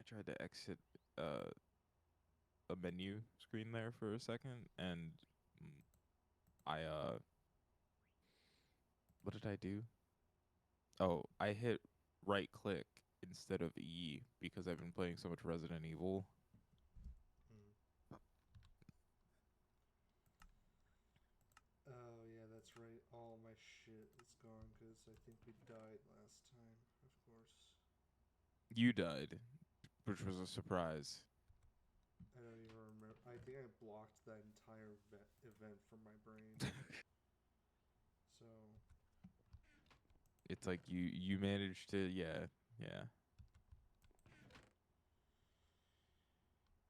tried to exit uh, a menu screen there for a second, and mm, I what did I do? Oh, I hit right click instead of E because I've been playing so much Resident Evil. Hmm. Oh yeah, that's right. All my shit is gone because I think we died last time. Of course. You died, which was a surprise. I don't even remember. I think I blocked that entire event from my brain. So, It's like you managed to, yeah.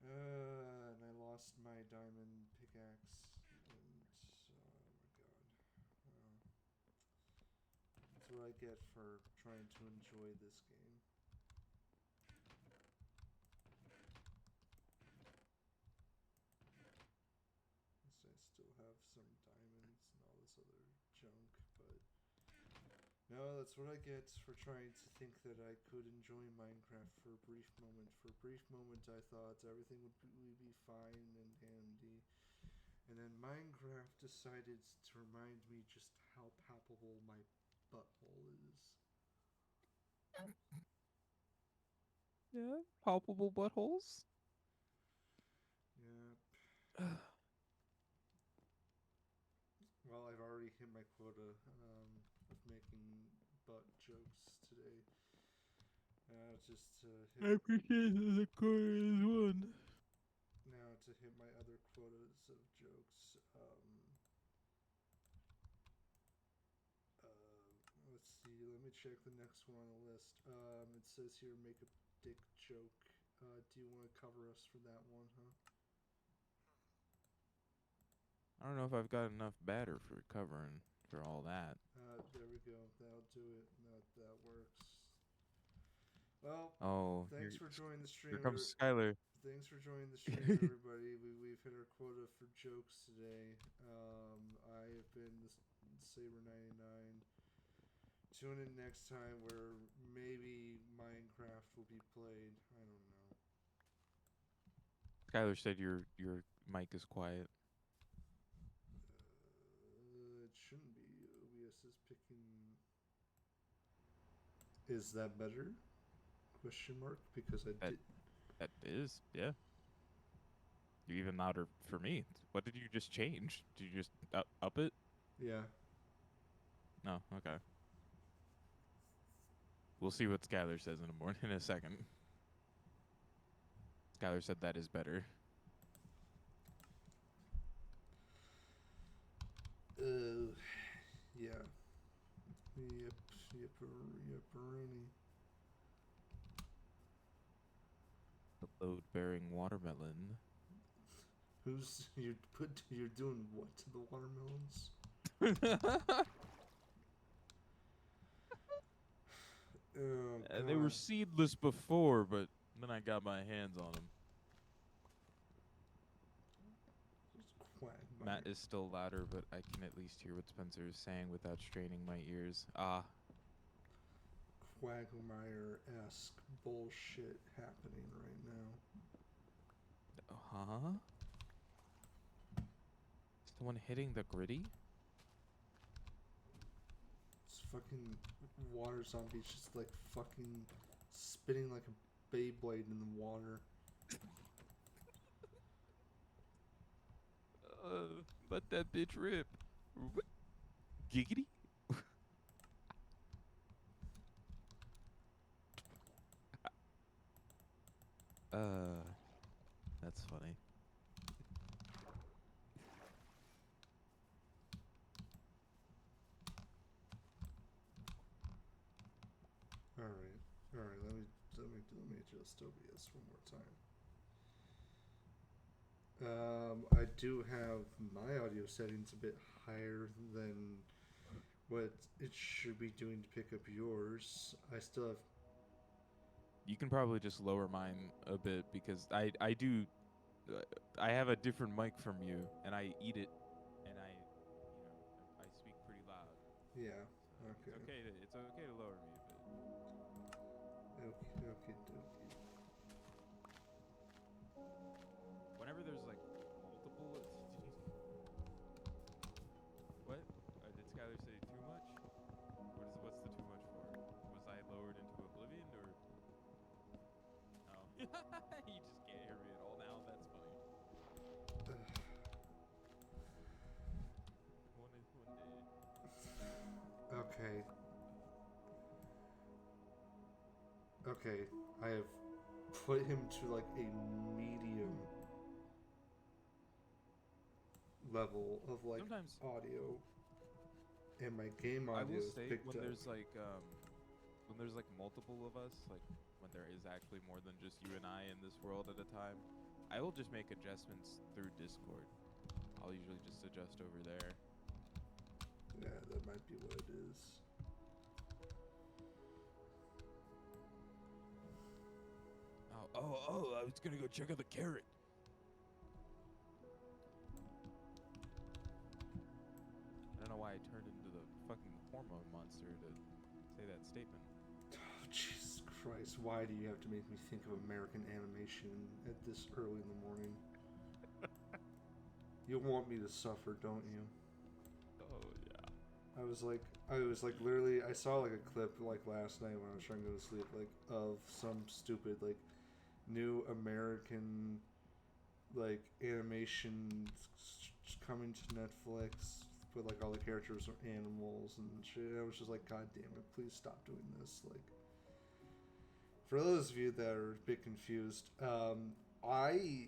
and I lost my diamond pickaxe, and oh my god, well, that's what I get for trying to enjoy this game. So I still have some diamonds and all this other junk, but no, that's what I get for trying to think that I could enjoy Minecraft for a brief moment. For a brief moment, I thought everything would be fine and handy. And then Minecraft decided to remind me just how palpable my butthole is. Yeah, palpable buttholes. Yeah. Well, I've already hit my quota of making butt jokes today. Just to hit I appreciate the chorus one. now to hit my other quotas of jokes. Uh, let's see. Let me check the next one on the list. It says here, make a dick joke. Do you want to cover us for that one, huh? I don't know if I've got enough batter for covering for all that. There we go. That'll do it. That works. Well, Oh, thanks for joining the here stream. comes Skylar. Thanks for joining the stream, everybody. We've hit our quota for jokes today. I have been the Saber99. Tune in next time where maybe Minecraft will be played. I don't know. Skylar said your mic is quiet. It shouldn't be. OBS is picking. Is that better? Question mark. Because I That did. that is, yeah. You're even louder for me. What did you just change? Did you just up it? Yeah. No, okay. We'll see what Skylar says in a morning in a second. Skylar said that is better. Uh. Yeah. Yep. Yep. Yep. The load bearing watermelon. Who's you put? You're doing what to the watermelons? Oh They were God. seedless before, but then I got my hands on them. Matt Quagmire. is still louder, but I can at least hear what Spencer is saying without straining my ears. Ah, Quagmire-esque bullshit happening right now. huh? Someone hitting the gritty? This fucking water zombie just like fucking spinning like a Beyblade in the water. Let that bitch rip. Giggity? Uh, that's funny. All right, all right. Let me adjust OBS one more time. I do have my audio settings a bit higher than what it should be doing to pick up yours. I still have. You can probably just lower mine a bit because I do uh, I have a different mic from you and I eat it and I speak pretty loud. Yeah. So Okay. it's okay to lower me a bit. Okay. Okay. Okay. okay, I have put him to like a medium level of like Sometimes audio, and my game I audio will is say picked up. when there's like multiple of us, like when there is actually more than just you and I in this world at a time, I will just make adjustments through Discord. I'll usually just adjust over there. Yeah, that might be what it is. I was gonna go check out the carrot. I don't know why I turned into the fucking hormone monster to say that statement. Oh, Jesus Christ, why do you have to make me think of American animation at this early in the morning? You want me to suffer, don't you? Oh yeah. I was like literally, I saw like a clip like last night when I was trying to go to sleep, like of some stupid like new American like animation coming to Netflix, but like all the characters are animals and shit. I was just like, God damn it, please stop doing this. Like, for those of you that are a bit confused, I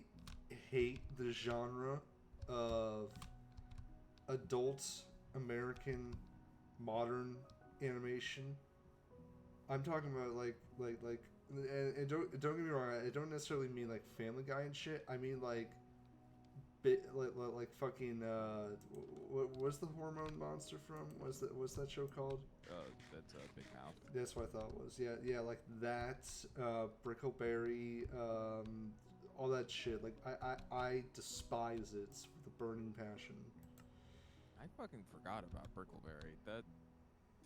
hate the genre of adult American modern animation. I'm talking about and don't get me wrong. I don't necessarily mean like Family Guy and shit. I mean like like fucking what was the hormone monster from? What's that show called? That's a Big Mouth. That's what I thought it was. Yeah, like that. Brickleberry, all that shit. Like I despise it with a burning passion. I fucking forgot about Brickleberry. That.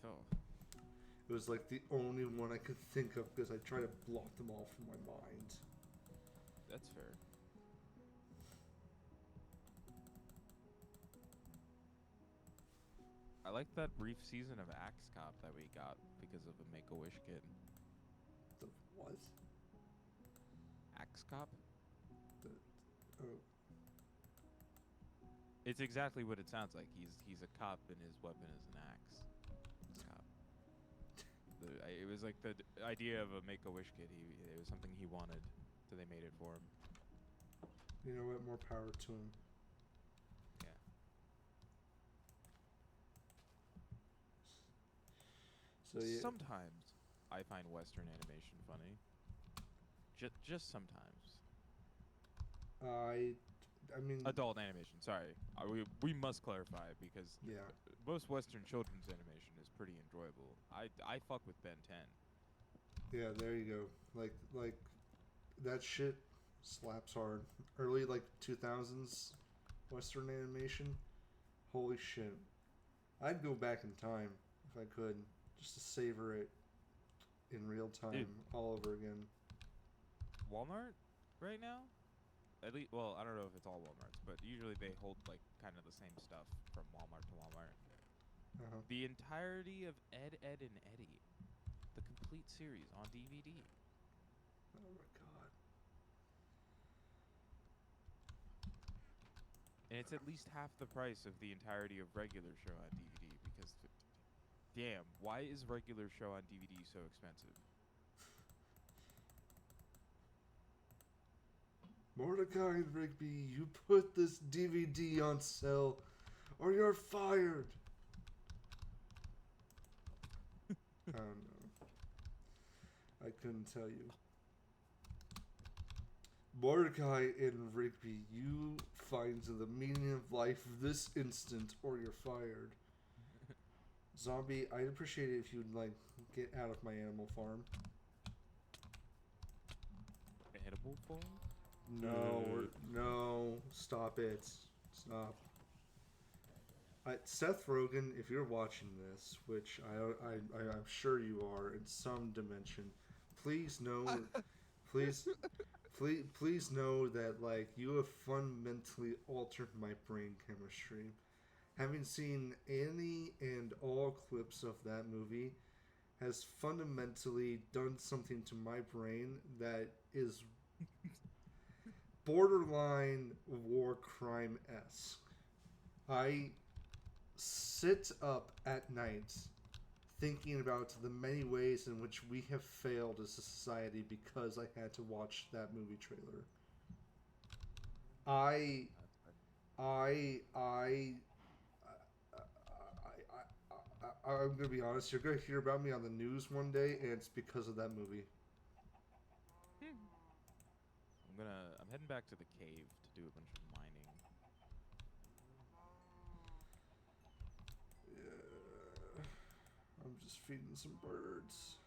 Oh. It was like the only one I could think of because I tried to block them all from my mind. That's fair. I like that brief season of Axe Cop that we got because of a Make-A-Wish kid. The what? Axe Cop? The oh. It's exactly what it sounds like. He's a cop and his weapon is an axe. Axe Cop. It was like the idea of a Make-A-Wish kid. It was something he wanted, so they made it for him. You know what? More power to him. Yeah. So yeah. Sometimes I find Western animation funny. Just sometimes. I mean, Adult animation. Sorry, we must clarify because yeah. most Western children's animation is pretty enjoyable. I fuck with Ben 10. Yeah, there you go. Like that shit slaps hard. Early like 2000s Western animation. Holy shit. I'd go back in time if I could just to savor it in real time Dude. all over again. Walmart right now? At least, well, I don't know if it's all Walmarts, but usually they hold like kind of the same stuff from Walmart to Walmart. Uh-huh. The entirety of Ed, Ed, and Eddie, the complete series on DVD. Oh my god. And it's at least half the price of the entirety of regular show on DVD because, damn, why is regular show on DVD so expensive? Mordecai and Rigby, you put this DVD on sale or you're fired. I don't know. I couldn't tell you. Mordecai and Rigby, you find the meaning of life this instant or you're fired. Zombie, I'd appreciate it if you'd like get out of my animal farm. Edible form? No, stop it. Stop. Seth Rogen, if you're watching this, which I'm sure you are in some dimension, please know, please know that like you have fundamentally altered my brain chemistry. Having seen any and all clips of that movie has fundamentally done something to my brain that is borderline war crime-esque. I sit up at night thinking about the many ways in which we have failed as a society because I had to watch that movie trailer. I That's fine. I I I'm gonna be honest. You're gonna hear about me on the news one day, and it's because of that movie. I'm heading back to the cave to do a bunch of mining. Yeah, I'm just feeding some birds,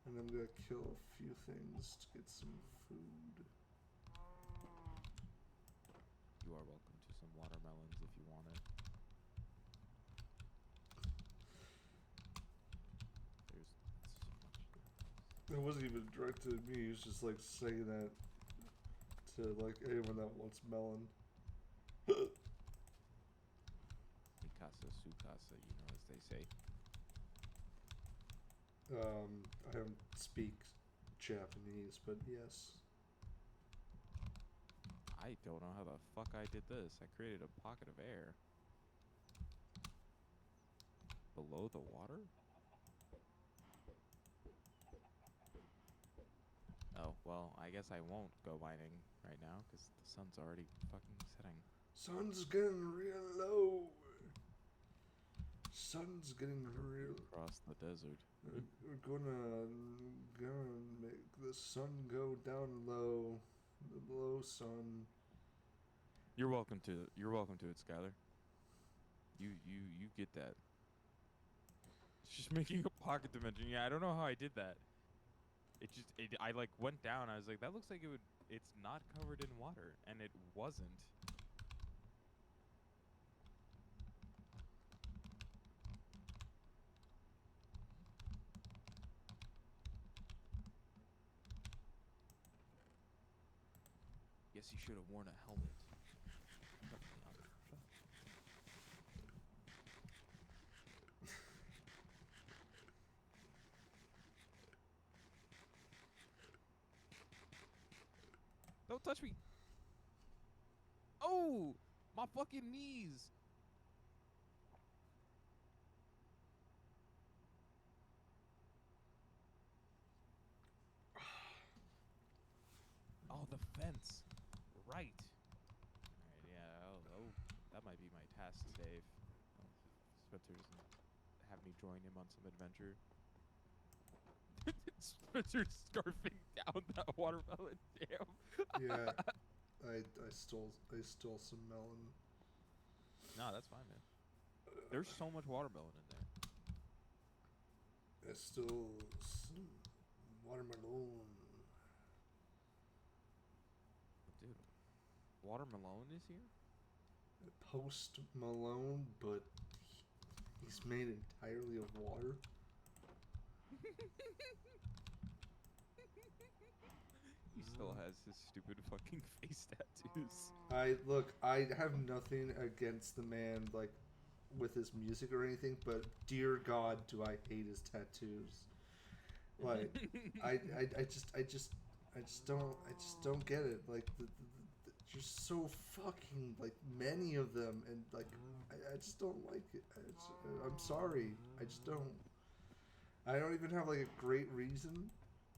and I'm gonna kill a few things to get some food. You are welcome to some watermelons if you want it. There's so much. It wasn't even directed at me. He was just like saying that to like anyone that wants melon. Mikasa Sukasa, you know, as they say. I don't speak Japanese, but yes. I don't know how the fuck I did this. I created a pocket of air. Below the water? Oh, well, I guess I won't go mining right now because the sun's already fucking setting. Sun's getting real low. Sun's getting real. Across the desert. We're gonna make the sun go down low. The low sun. You're welcome to it, Skylar. You get that. It's just making a pocket dimension. Yeah, I don't know how I did that. I like went down. I was like, that looks like it's not covered in water, and it wasn't. Guess you should have worn a helmet. Shut up, Leon. Shut up. Don't touch me. Oh, my fucking knees. Oh, the fence. Right. Alright, yeah, that might be my task today. If Spencer doesn't have me join him on some adventure. Spencer's scarfing down that watermelon. Damn. Yeah, I stole some melon. No, that's fine, man. There's so much watermelon in there. I stole some watermelon. Dude, watermelon is here? Post Malone, but he's made entirely of water. He still has his stupid fucking face tattoos. I have nothing against the man like with his music or anything, but dear God, do I hate his tattoos. Like I just don't get it. Like there's so fucking like many of them, and like I just don't like it. I'm sorry, I just don't. I don't even have like a great reason.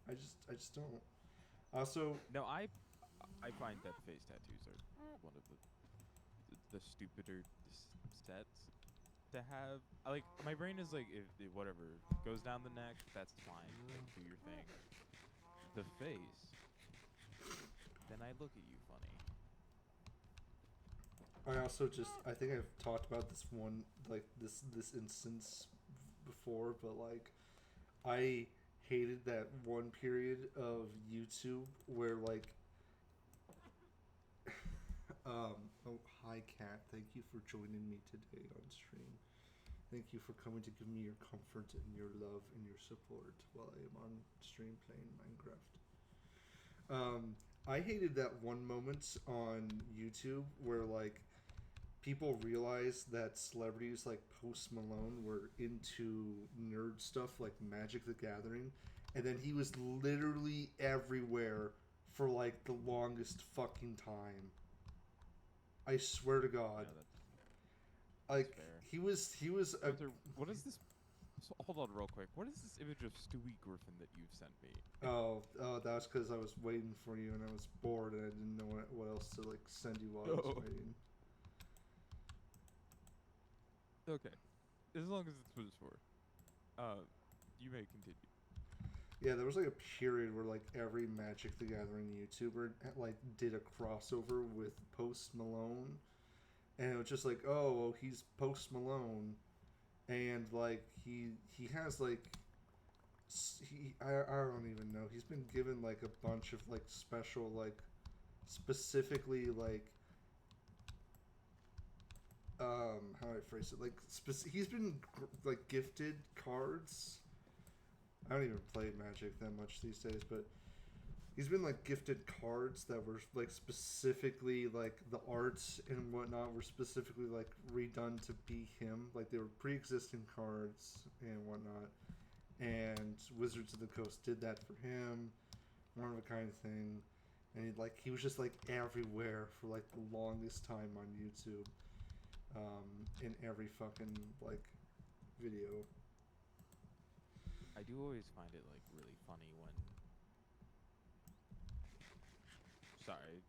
I just don't. Also, No, I find that face tattoos are one of the stupider sets to have. Like my brain is like, if whatever goes down the neck, that's fine. Like, do your thing. The face, then I look at you funny. I also just I think I've talked about this one like this instance before, but like I hated that one period of YouTube where like oh hi cat, thank you for joining me today on stream. Thank you for coming to give me your comfort and your love and your support while I am on stream playing Minecraft. I hated that one moment on YouTube where like people realized that celebrities like Post Malone were into nerd stuff like Magic the Gathering, and then he was literally everywhere for like the longest fucking time. I swear to God. Yeah, that's like fair. he was a Arthur, what is this? So, hold on, real quick. What is this image of Stewie Griffin that you've sent me? oh that was because I was waiting for you and I was bored and I didn't know what else to like send you while I was Oh. waiting. Okay, as long as it's what it's for. You may continue. Yeah, there was like a period where like every Magic the Gathering YouTuber like did a crossover with Post Malone, and it was just like, oh, well, he's Post Malone, and like he has like I don't even know. He's been given like a bunch of like special like specifically like how do I phrase it, like he's been like gifted cards. I don't even play Magic that much these days, but he's been like gifted cards that were like specifically like the arts and whatnot were specifically like redone to be him. Like they were pre-existing cards and whatnot. And Wizards of the Coast did that for him, one of a kind thing. And he was just like everywhere for like the longest time on YouTube, in every fucking like video. I do always find it like really funny when. Sorry,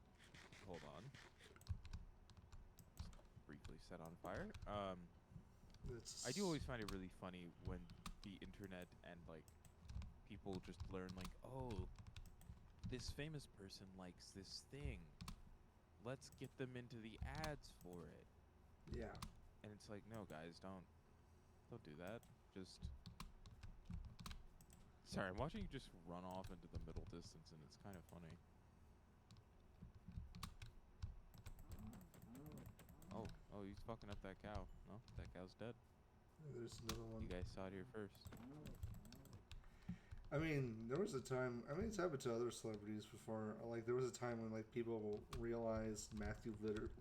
hold on. Briefly set on fire. It's I do always find it really funny when the internet and like people just learn like, oh, this famous person likes this thing. Let's get them into the ads for it. yeah. And it's like, no, guys, don't do that. Just. Sorry, I'm watching you just run off into the middle distance, and it's kind of funny. Oh, he's fucking up that cow. No, that cow's dead. There's another one. You guys saw it here first. I mean, there was a time. I mean, it's happened to other celebrities before. Like, there was a time when like people realized Matthew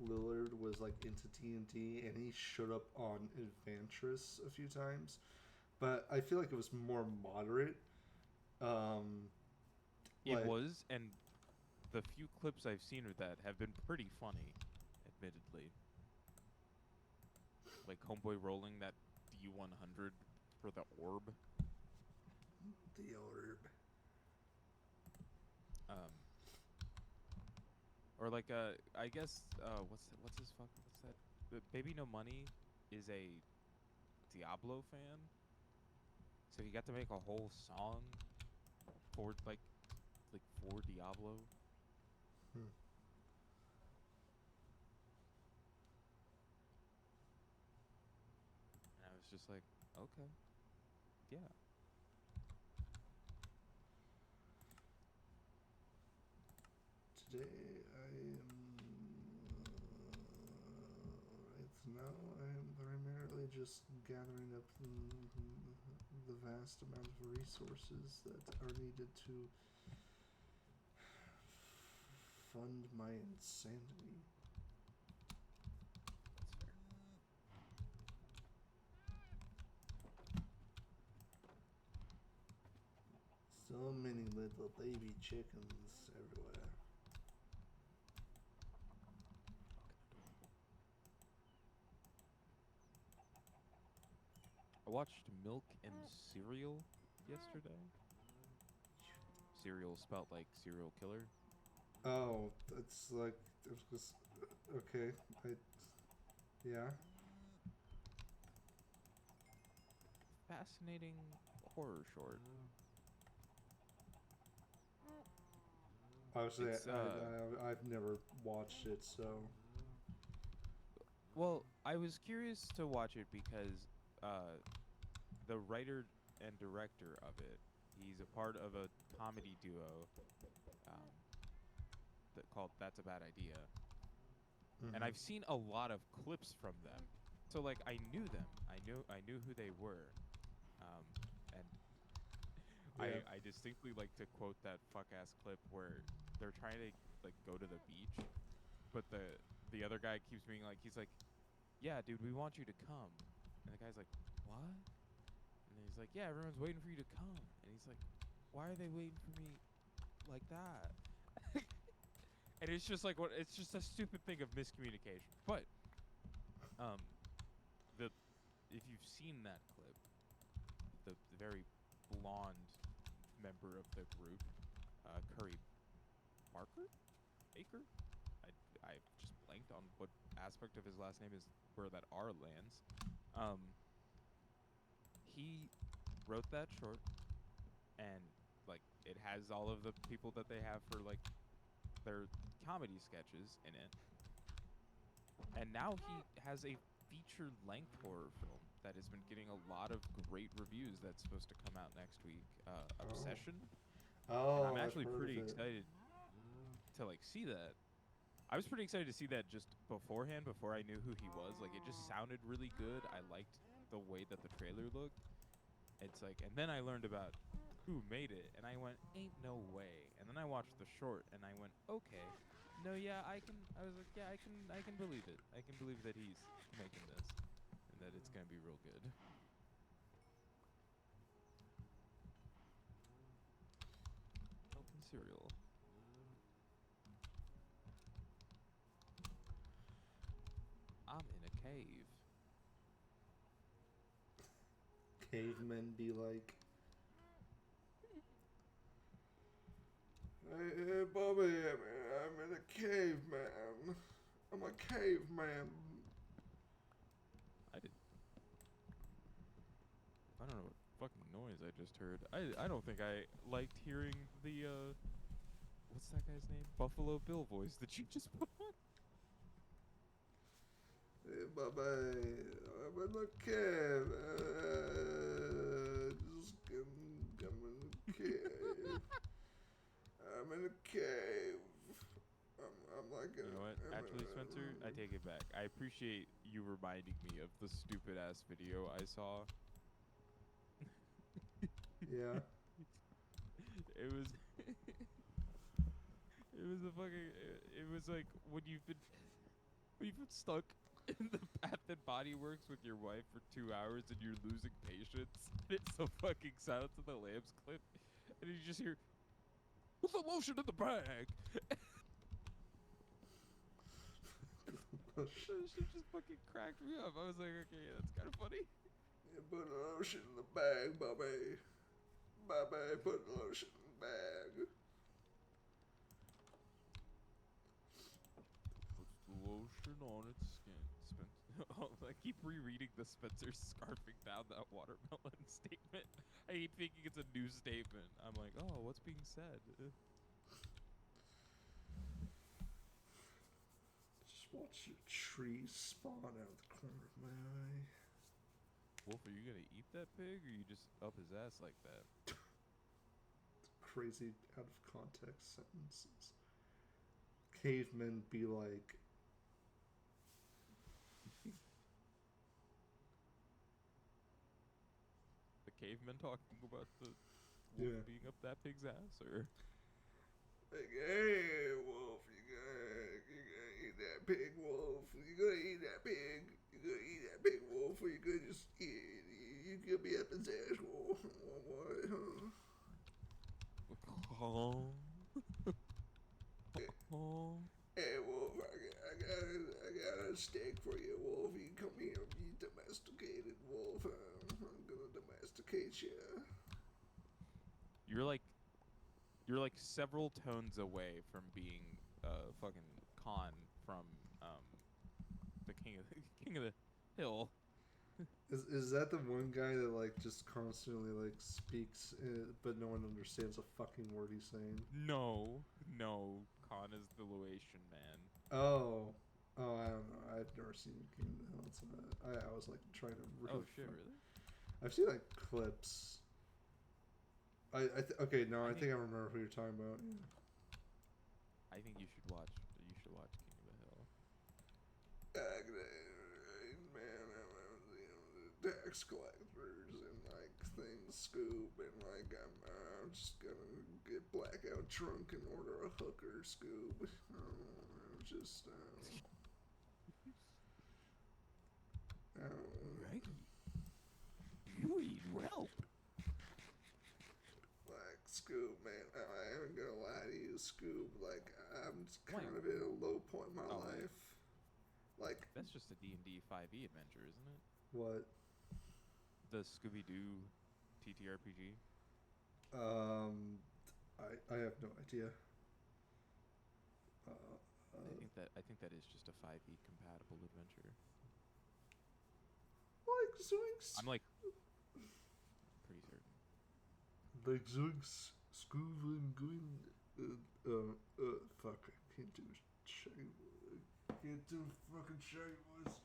Lillard was like into TNT, and he showed up on Adventurous a few times. But I feel like it was more moderate. It Like, was, and the few clips I've seen of that have been pretty funny, admittedly. Like Homeboy rolling that D100 for the orb. the orb. Or like I guess what's that? Baby No Money is a Diablo fan, so he got to make a whole song for for Diablo. Hmm. And I was just like, okay, yeah. Today I am right now I am primarily just gathering up the vast amount of resources that are needed to fund my insanity. That's fair. So many little baby chickens everywhere. I watched Milk and Cereal yesterday. Cereal spelt like serial killer. Oh, that's like it was okay. Yeah. Fascinating horror short. Obviously, It's, I've never watched it, so Well, I was curious to watch it because the writer and director of it, he's a part of a comedy duo called That's a Bad Idea. And I've seen a lot of clips from them. So like I knew them. I knew who they were. And Yeah. I distinctly like to quote that fuck ass clip where they're trying to like go to the beach, but the other guy keeps being like, he's like, yeah, dude, we want you to come. And the guy's like, what? And then he's like, yeah, everyone's waiting for you to come. And he's like, why are they waiting for me like that? And it's just like, it's just a stupid thing of miscommunication. But if you've seen that clip, the very blonde member of the group, Curry Barker, Baker. I just blanked on what aspect of his last name is where that R lands. He wrote that short, and like it has all of the people that they have for like their comedy sketches in it. And now he has a feature-length horror film that has been getting a lot of great reviews that's supposed to come out next week. Obsession. Oh, And I'm I've actually heard pretty of it. excited to like see that. I was pretty excited to see that just beforehand, before I knew who he was. Like it just sounded really good. I liked the way that the trailer looked. It's like, and then I learned about who made it, and I went, ain't no way. And then I watched the short, and I went, okay, no, yeah, I can. I was like, yeah, I can believe it. I can believe that he's making this, and that it's gonna be real good. Milk and cereal. I'm in a cave. Cavemen be like, hey, Bobby, I'm in a cave, man. I'm a caveman. I don't know what fucking noise I just heard. I don't think I liked hearing the what's that guy's name? Buffalo Bill voice that you just put on. Hey, Bobby, I'm in a cave. Just I'm in a cave. I'm in a cave. I'm like You know what? Actually, Spencer, I take it back. I appreciate you reminding me of the stupid ass video I saw. Yeah. It was it was a fucking it was like when you've been stuck in the Bath and Body Works with your wife for 2 hours and you're losing patience. It's the fucking Silence of the Lambs clip, and you just hear, "Put the lotion in the bag." That shit just fucking cracked me up. I was like, okay, that's kind of funny. You put the lotion in the bag, Bobby. Bobby, put the lotion in the bag. Puts the lotion on its skin. I keep rereading the Spencer scarfing down that watermelon statement. I keep thinking it's a new statement. I'm like, oh, what's being said? Just watch your tree spawn out of the corner of my eye. Wolf, are you gonna eat that pig, or you just up his ass like that? Crazy out of context sentences. Cavemen be like, The caveman talking about the wolf being up that pig's ass, or like, hey, wolf, you gonna eat that pig, wolf. You gonna eat that pig. You gonna eat that pig, wolf, or you gonna just eat it. You gonna be up his ass, wolf. What, huh? oh, Hey, wolf, I got a steak for you, wolf. You come here and be domesticated, wolf. I'm gonna domesticate you. You're like several tones away from being fucking Khan from the King of the Hill. Is that the one guy that like just constantly like speaks, but no one understands a fucking word he's saying? No, Khan is the Laotian man. Oh, I don't know. I've never seen King of the Hill. So I was like trying to. Oh shit, really? I've seen like clips. Okay, no, I think I remember who you're talking about. Yeah. I think you should watch King of the Hill. Man, the tax collectors and like things Scoob, and like I'm just gonna get blackout drunk and order a hooker, Scoob. I'm just Right. You eat well. Like Scoob, man, I ain't gonna lie to you, Scoob. Like I'm just kind of in a low point in my life. Like that's just a D&D 5e adventure, isn't it? what? the Scooby Doo TTRPG? Um, I have no idea. Uh, I think that is just a 5e compatible adventure. like Zoinks, I'm like pretty certain. like Zoinks, Scooby Goon. Fuck, I can't do Shaggy. I can't do fucking Shaggy voice.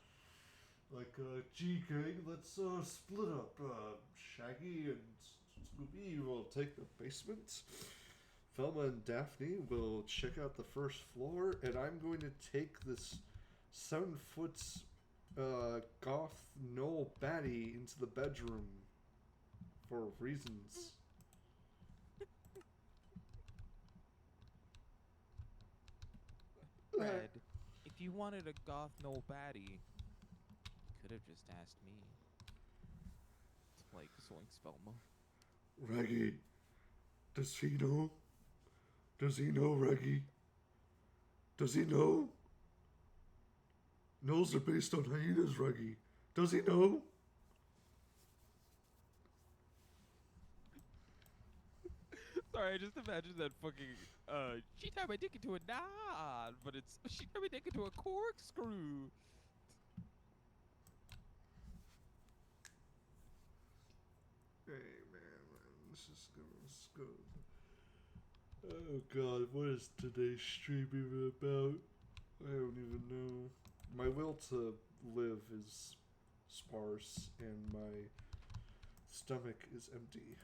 Like, gee, gang, let's split up. Shaggy and Scooby will take the basement. Velma and Daphne will check out the first floor, and I'm going to take this 7 foot goth Noel Batty into the bedroom for reasons. Fred, if you wanted a goth Noel Batty, you could have just asked me. It's like Zoinks Velma. Reggie, does he know? Does he know, Reggie? Does he know? Gnolls are based on hyenas, Reggie. Does he know? Sorry, I just imagined that fucking she tied my dick into a knot, but it's she tied my dick into a corkscrew. Hey, man, let's just go. Oh God, what is today's stream even about? I don't even know. My will to live is sparse, and my stomach is empty.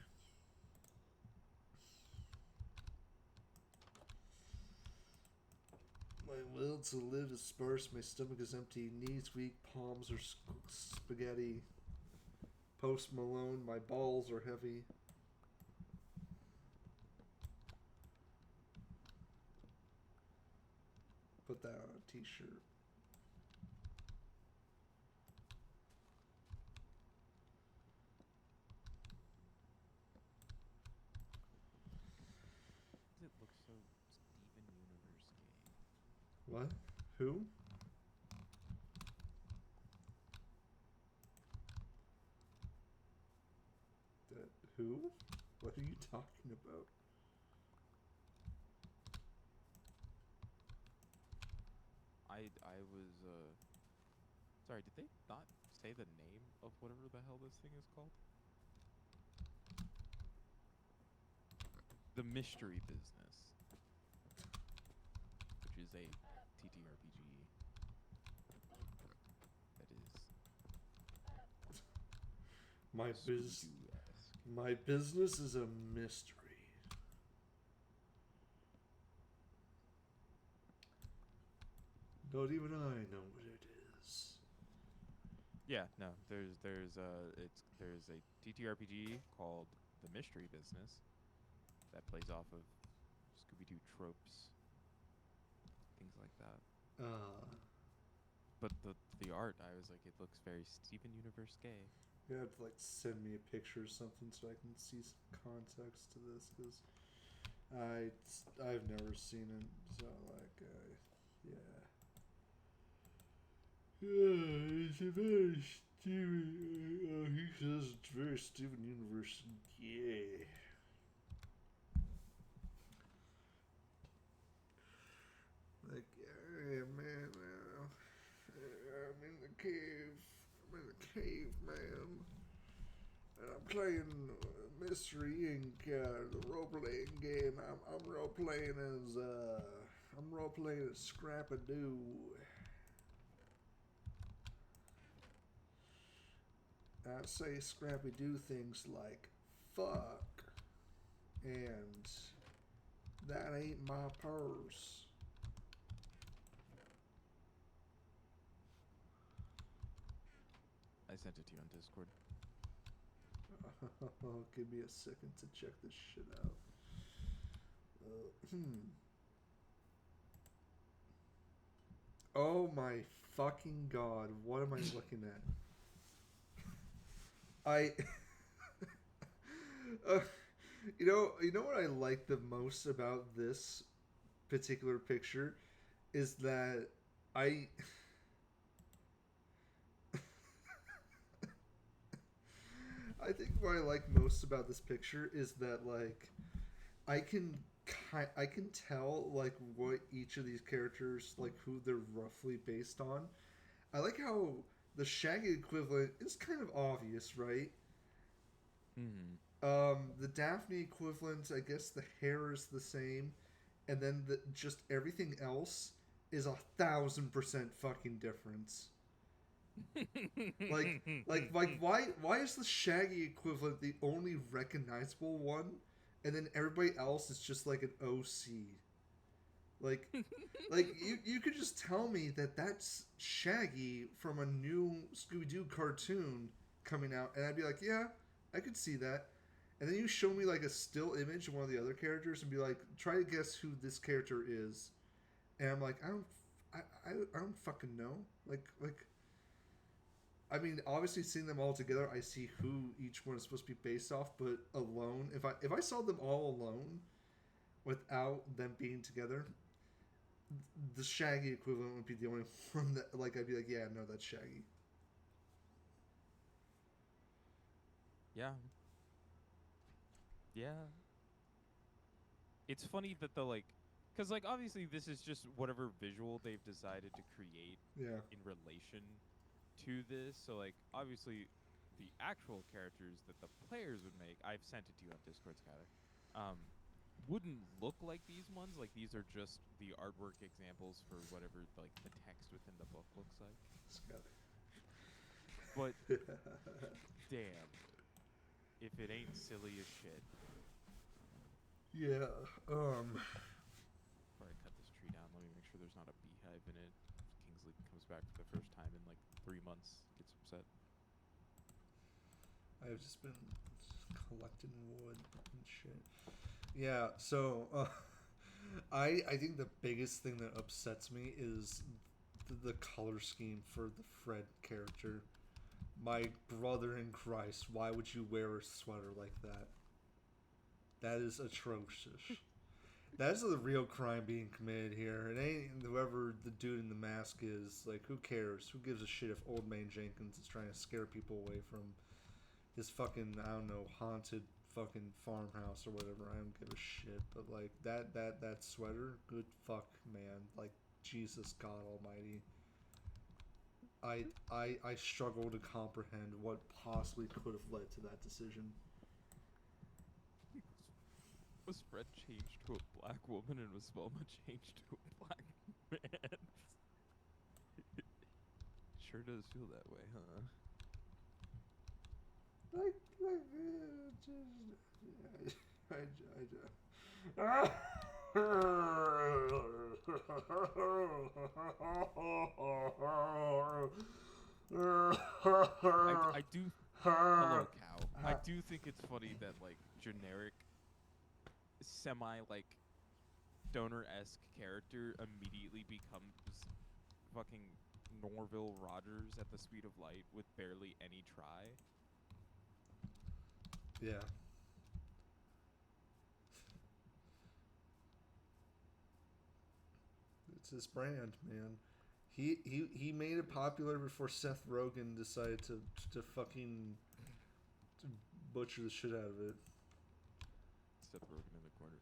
My will to live is sparse, my stomach is empty, knees weak, palms are spaghetti. Post Malone, my balls are heavy. Put that on a t-shirt. Does it look so Steven Universe gay? What? Who? That who? What are you talking about? I was sorry, did they not say the name of whatever the hell this thing is called? The Mystery Business, which is a TTRPG that is Scooby-Doo-esque. My business is a mystery. Not even I know what it is. Yeah, no, there's a TTRPG called The Mystery Business that plays off of Scooby-Doo tropes, things like that. But the art, I was like, it looks very Steven Universe gay. You have to like send me a picture or something so I can see some context to this, because I've never seen it. So like, yeah. Yeah, it's a very Steven. He says it's very Steven Universe. Yeah. Like, yeah, man. I'm in the cave. I'm in the cave, man. And I'm playing Mystery Inc. The role playing game. I'm role playing as Scrap-a-Doo. I say Scrappy-Doo things like fuck and that ain't my purse. I sent it to you on Discord. Give me a second to check this shit out. Oh my fucking god, what am I looking at? You know what I like the most about this particular picture is that I I think what I like most about this picture is that like I can I can tell like what each of these characters like who they're roughly based on. I like how the Shaggy equivalent is kind of obvious, right? Hmm. The Daphne equivalent, I guess the hair is the same, and then just everything else is 1,000% fucking difference. Why is the Shaggy equivalent the only recognizable one, and then everybody else is just like an OC? Like, you could just tell me that that's Shaggy from a new Scooby Doo cartoon coming out, and I'd be like, yeah, I could see that. And then you show me like a still image of one of the other characters and be like, try to guess who this character is, and I'm like, I don't fucking know. I mean, obviously, seeing them all together, I see who each one is supposed to be based off. But alone, if I saw them all alone, without them being together, the Shaggy equivalent would be the only one that like I'd be like, yeah, no, that's Shaggy. Yeah. Yeah. It's funny that the like, because like obviously this is just whatever visual they've decided to create Yeah, in relation to this. So like obviously the actual characters that the players would make, I've sent it to you on Discord, Skylar. Um, wouldn't look like these ones. Like these are just the artwork examples for whatever like the text within the book looks like. Scott. But damn, if it ain't silly as shit. Yeah. Before I cut this tree down, let me make sure there's not a beehive in it. Kingsley comes back for the first time in like 3 months, gets upset. I've just been collecting wood and shit. Yeah. So, I think the biggest thing that upsets me is the color scheme for the Fred character. My brother in Christ, why would you wear a sweater like that? That is atrocious. That's the real crime being committed here. It ain't whoever the dude in the mask is. Like, who cares? Who gives a shit if Old Man Jenkins is trying to scare people away from his fucking, I don't know, haunted fucking farmhouse or whatever? I don't give a shit. But like that sweater, good fuck, man. Like, Jesus God Almighty. I struggle to comprehend what possibly could have led to that decision. Was Fred changed to a black woman and was Velma changed to a black man? Sure does feel that way, huh? I do. Hello, cow. I do think it's funny that like generic, semi like stoner-esque character immediately becomes fucking Norville Rogers at the speed of light with barely any try. Yeah. It's his brand, man. He made it popular before Seth Rogen decided to fucking to butcher the shit out of it. Seth Rogen in the corner.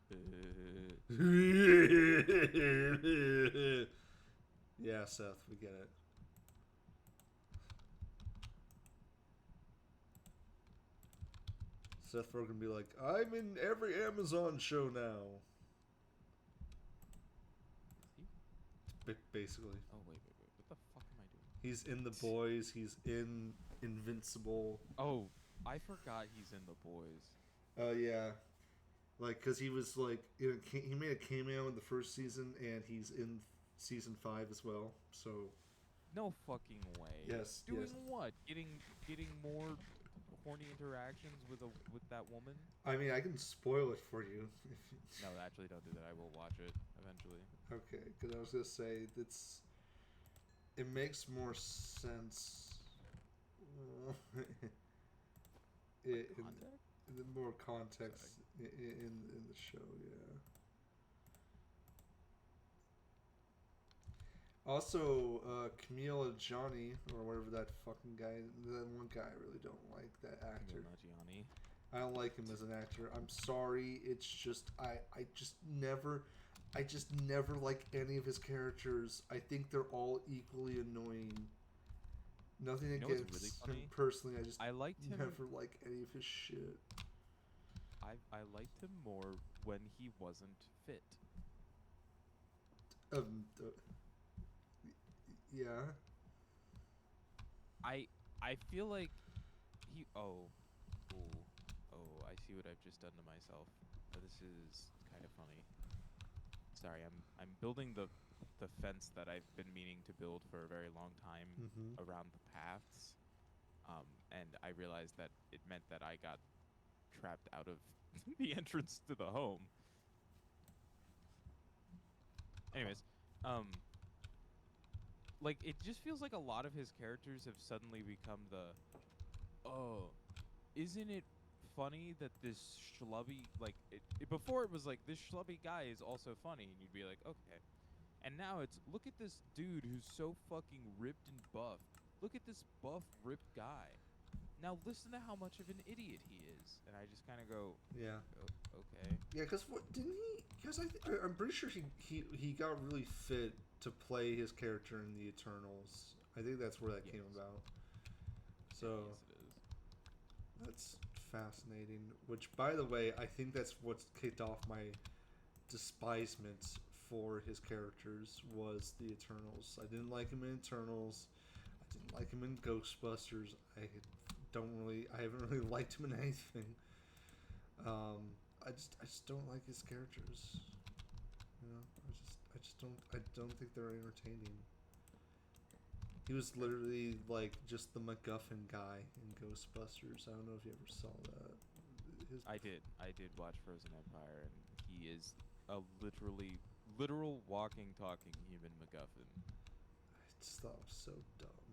Yeah, Seth, we get it. Seth Rogen be like, I'm in every Amazon show now. Is he? Basically. Oh wait. What the fuck am I doing? He's in The Boys. He's in Invincible. Oh, I forgot he's in The Boys. Yeah. Like, because he was, like, he made a cameo in the first season, and he's in season 5 as well, so... No fucking way. Yes, Doing yes. what? Getting more horny interactions with that woman? I mean, I can spoil it for you. No, actually, don't do that. I will watch it eventually. Okay, because I was going to say, it makes more sense... Context? more context in the show, yeah. Also, Camille Johnny, or whatever that fucking guy, that one guy I really don't like, that actor. Nanjiani. I don't like him as an actor. I'm sorry. It's just I just never like any of his characters. I think they're all equally annoying. Nothing You know what's against really him funny? personally. I just I liked him. never like any of his shit. I liked him more when he wasn't fit. Um, uh, yeah. I feel like he. Oh, I see what I've just done to myself. This is kind of funny. Sorry, I'm building the fence that I've been meaning to build for a very long time Mm-hmm. around the paths. And I realized that it meant that I got trapped out of the entrance to the home. Anyways, um, like it just feels like a lot of his characters have suddenly become oh, isn't it funny that this schlubby before it was like this schlubby guy is also funny and you'd be like, okay. And now it's look at this dude who's so fucking ripped and buff. Look at this buff ripped guy. Now listen to how much of an idiot he is. And I just kind of go, Yeah. Okay. Yeah, because what didn't he? Because I'm pretty sure he got really fit to play his character in the Eternals. I think that's where that came Yes. about. So Yes, it is. that's fascinating. Which, by the way, I think that's what's kicked off my despisement for his characters was the Eternals. I didn't like him in Eternals. I didn't like him in Ghostbusters. I haven't really liked him in anything. I just don't like his characters. You know, I don't think they're entertaining. He was literally like just the MacGuffin guy in Ghostbusters. I don't know if you ever saw that. I did watch Frozen Empire, and he is a literal walking, talking human MacGuffin. I just thought it was so dumb.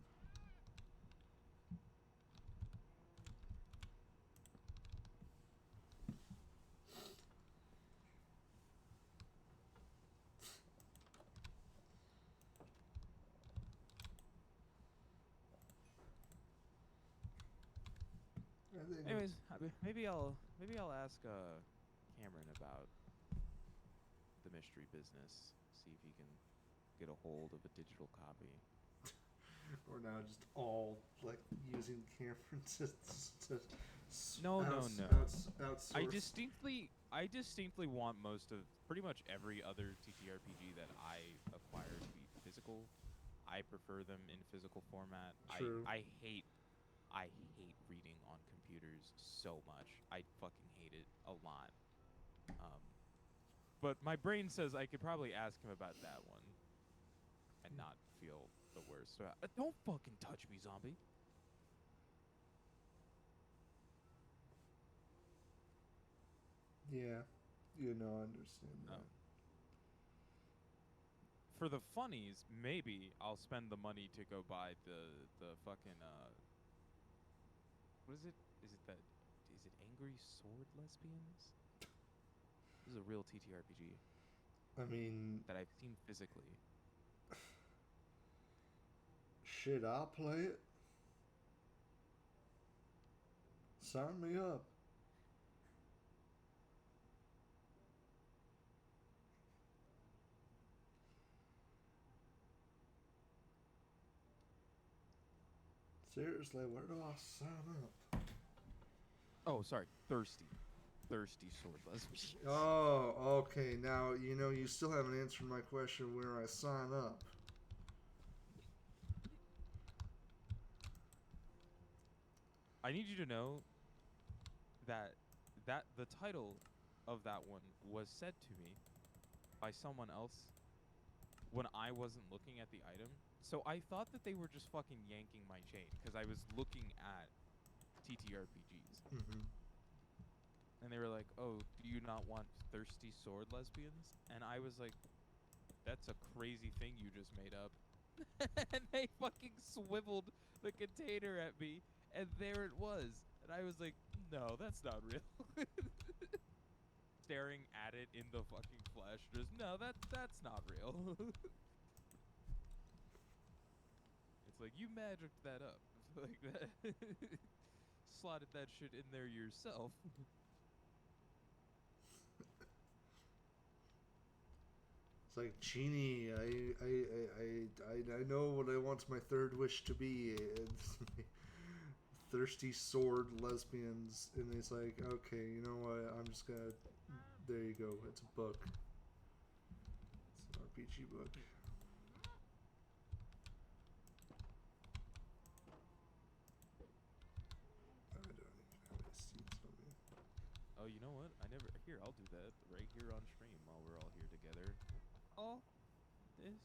Anyways, maybe I'll ask Cameron about the mystery business. See if he can get a hold of a digital copy. We're now just all like using Cameron to No. outsource. I distinctly want most of pretty much every other TTRPG that I acquire to be physical. I prefer them in physical format. True. I hate reading on computers so much. I fucking hate it a lot. But my brain says I could probably ask him about that one and not feel the worst. So, don't fucking touch me, zombie. Yeah, you know, I understand that. Oh. For the funnies, maybe I'll spend the money to go buy the fucking what is it? Is it Angry Sword Lesbians? This is a real TTRPG I mean, that I've seen physically. shit, I'll play it. Sign me up. Seriously, where do I sign up? Oh, sorry, thirsty sword lesbians. Oh, okay. Now, you know, you still haven't answered my question where I sign up. I need you to know that the title of that one was said to me by someone else when I wasn't looking at the item. So I thought that they were just fucking yanking my chain because I was looking at TTRPGs. Mm-hmm. And they were like, "Oh, do you not want thirsty sword lesbians?" And I was like, "That's a crazy thing you just made up." And they fucking swiveled the container at me, and there it was. And I was like, "No, that's not real." Staring at it in the fucking flesh, just no, that's not real. It's like you magicked that up. Like that. Slotted that shit in there yourself. It's like genie. I know what I want my third wish to be. It's thirsty sword lesbians, and it's like, okay, you know what? I'm just gonna. There you go. It's a book. It's an RPG book. I don't even have any seeds on me. Oh, you know what? I never. Here, I'll do that right here on stream while we're all here together. Oh, this.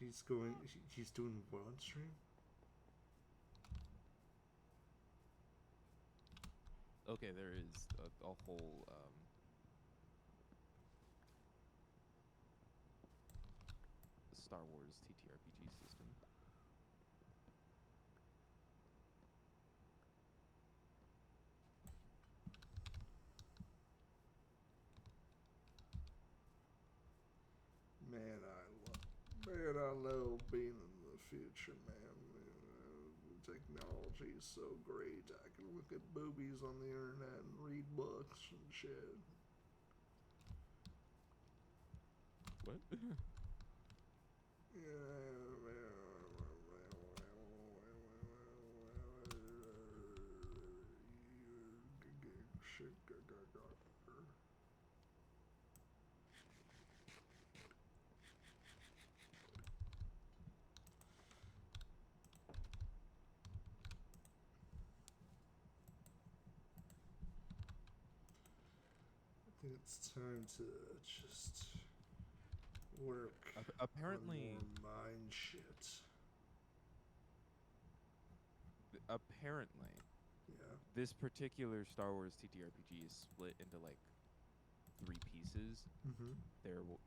He's going. He's doing what on stream? Okay, there is a whole Star Wars TTRPG system. Man, I love being in the future, man. Technology is so great. I can look at boobies on the internet and read books and shit. What? I think it's time to just work Apparently, on more mind shit. apparently, Yeah. this particular Star Wars TTRPG is split into like 3 pieces. Mm-hmm.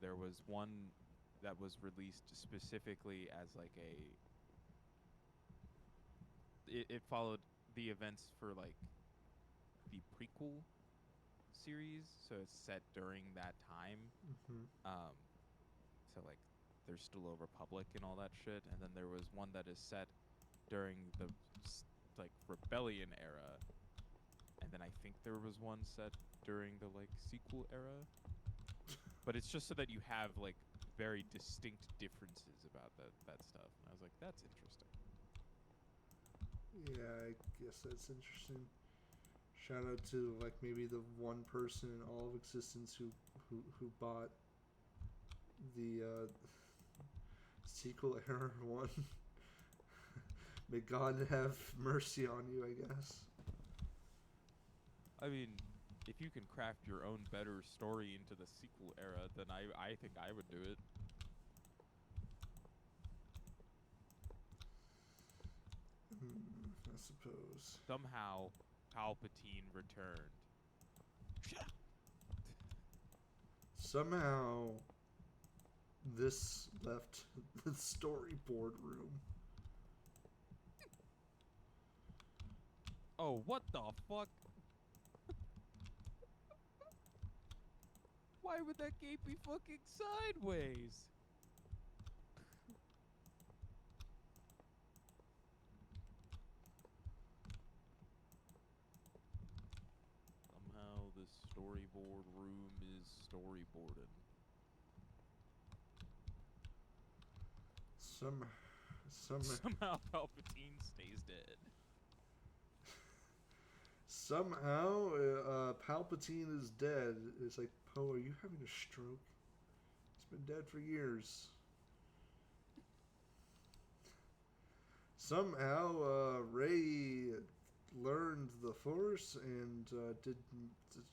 There was one that was released specifically as like it followed the events for like the prequel series, so it's set during that time. Mm-hmm. So like there's still a republic and all that shit, and then there was one that is set during the like rebellion era, and then I think there was one set during the like sequel era. But it's just so that you have like very distinct differences about that stuff. And I was like, that's interesting. Yeah, I guess that's interesting. Shout out to like maybe the one person in all of existence who bought the sequel error one. May God have mercy on you, I guess. I mean, if you can craft your own better story into the sequel era, then I think I would do it. I suppose. Somehow, Palpatine returned. Somehow, this left the storyboard room. Oh, what the fuck? Why would that gate be fucking sideways? Somehow the storyboard room is storyboarded. Somehow Palpatine stays dead. Somehow, Palpatine is dead. It's like, Poe, are you having a stroke? He's been dead for years. Somehow, Rey learned the Force and did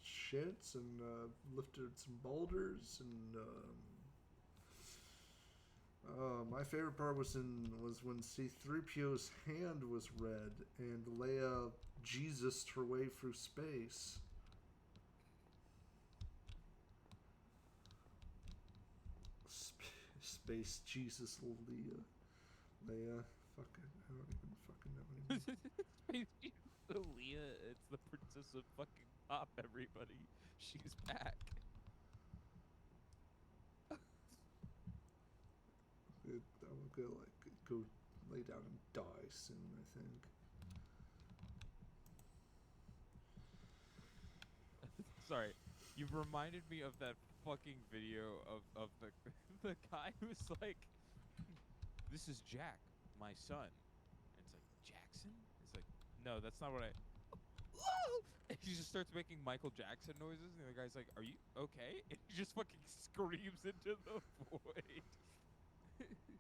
shits and lifted some boulders and. My favorite part was when C-3PO's hand was red and Leia Jesused her way through space. Space Jesus Leia. Fucking, I don't even fucking know anymore. Space Jesus Leia, it's the Princess of fucking Pop, everybody. She's back. I'm gonna like go go lay down and die soon, I think. Sorry, you've reminded me of that fucking video of the the guy who's like, "This is Jack, my son," and it's like Jackson. It's like, no, that's not what I. And he just starts making Michael Jackson noises, and the guy's like, "Are you okay?" And he just fucking screams into the void. Thank you.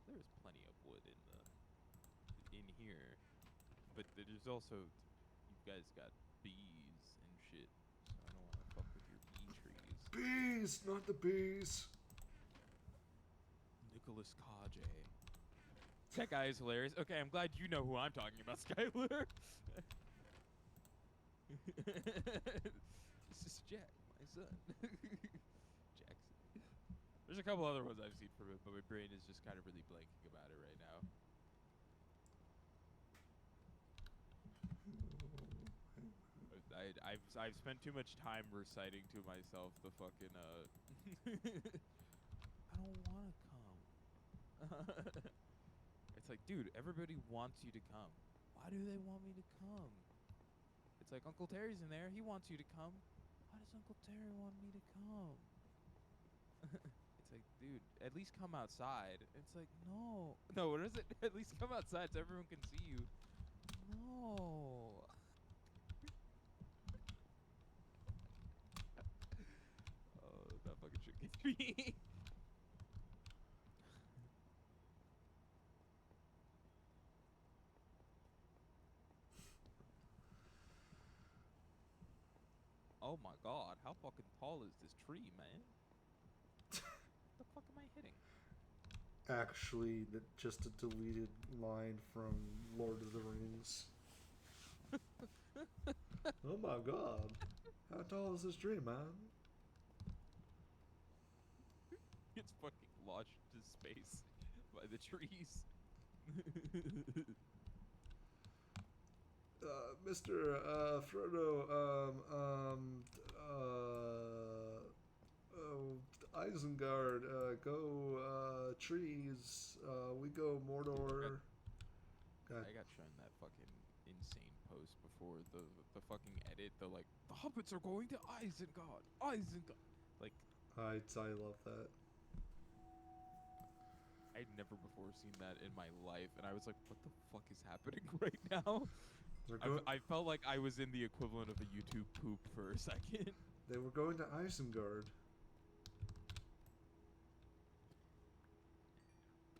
There's plenty of wood in here, but there's also, you guys got bees and shit, so I don't want to fuck with your bee trees. Bees, not the bees. Nicholas Kage. That guy is hilarious. Okay, I'm glad you know who I'm talking about, Skylar. This is Jack, my son. Jackson. There's a couple other ones I've seen from it, but my brain is just kind of really blanking about it right now. I've spent too much time reciting to myself the fucking I don't want to come. It's like, dude, everybody wants you to come. Why do they want me to come? It's like, Uncle Terry's in there. He wants you to come. Why does Uncle Terry want me to come? It's like, dude, at least come outside. It's like, no. No, what is it? At least come outside so everyone can see you. No. Oh, that fucking shit gets me. Oh my god, how fucking tall is this tree, man? What the fuck am I hitting? Actually, just a deleted line from Lord of the Rings. Oh my god. How tall is this tree, man? It's fucking launched into space by the trees. Mr. Frodo, Isengard, go, trees, we go Mordor. I got shown that fucking insane post before the fucking edit. The like, the hobbits are going to Isengard. Isengard. Like, I love that. I'd never before seen that in my life, and I was like, what the fuck is happening right now? I felt like I was in the equivalent of a YouTube poop for a second. They were going to Isengard.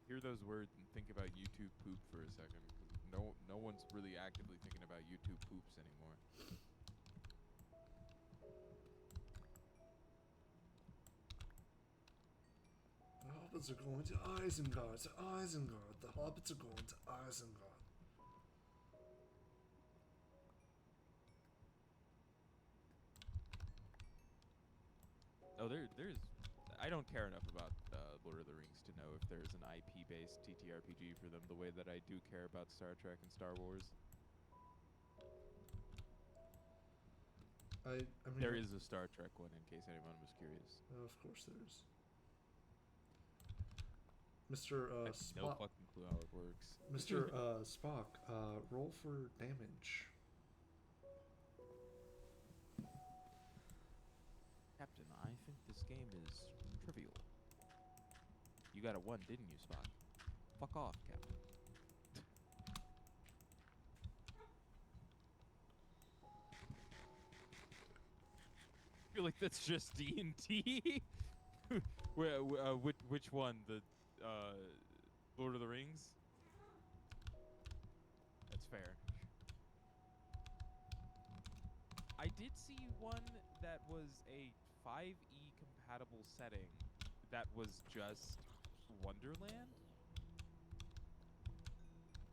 Hear those words and think about YouTube poop for a second, because no one's really actively thinking about YouTube poops anymore. The hobbits are going to Isengard, to Isengard. The hobbits are going to Isengard. Oh, there's. I don't care enough about Lord of the Rings to know if there's an IP-based TTRPG for them the way that I do care about Star Trek and Star Wars. I mean, there is a Star Trek one, in case anyone was curious. Of course there is. Mr. I have no Spock. fucking clue how it works. Mr. Spock, roll for damage. Captain, I think this game is trivial. You got a 1, didn't you, Spock? Fuck off, Captain. I feel like that's just D&D. Which one? The Lord of the Rings? That's fair. I did see one that was a 5e compatible setting that was just Wonderland.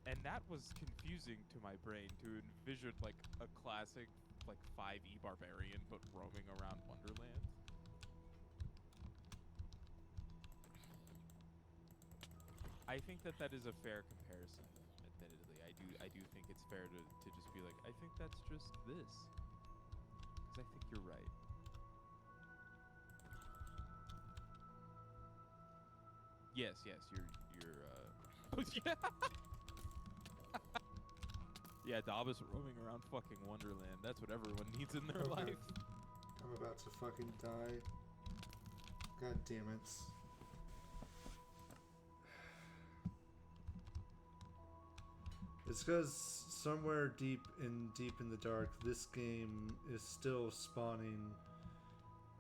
And that was confusing to my brain to envision like a classic like 5e barbarian but roaming around Wonderland. I think that is a fair comparison, admittedly. I do think it's fair to just be like, I think that's just this. Because I think you're right. Yes, oh, yeah. Yeah, Daba's roaming around fucking Wonderland. That's what everyone needs in their Okay. life. I'm about to fucking die. God damn it. It's because somewhere deep in the dark, this game is still spawning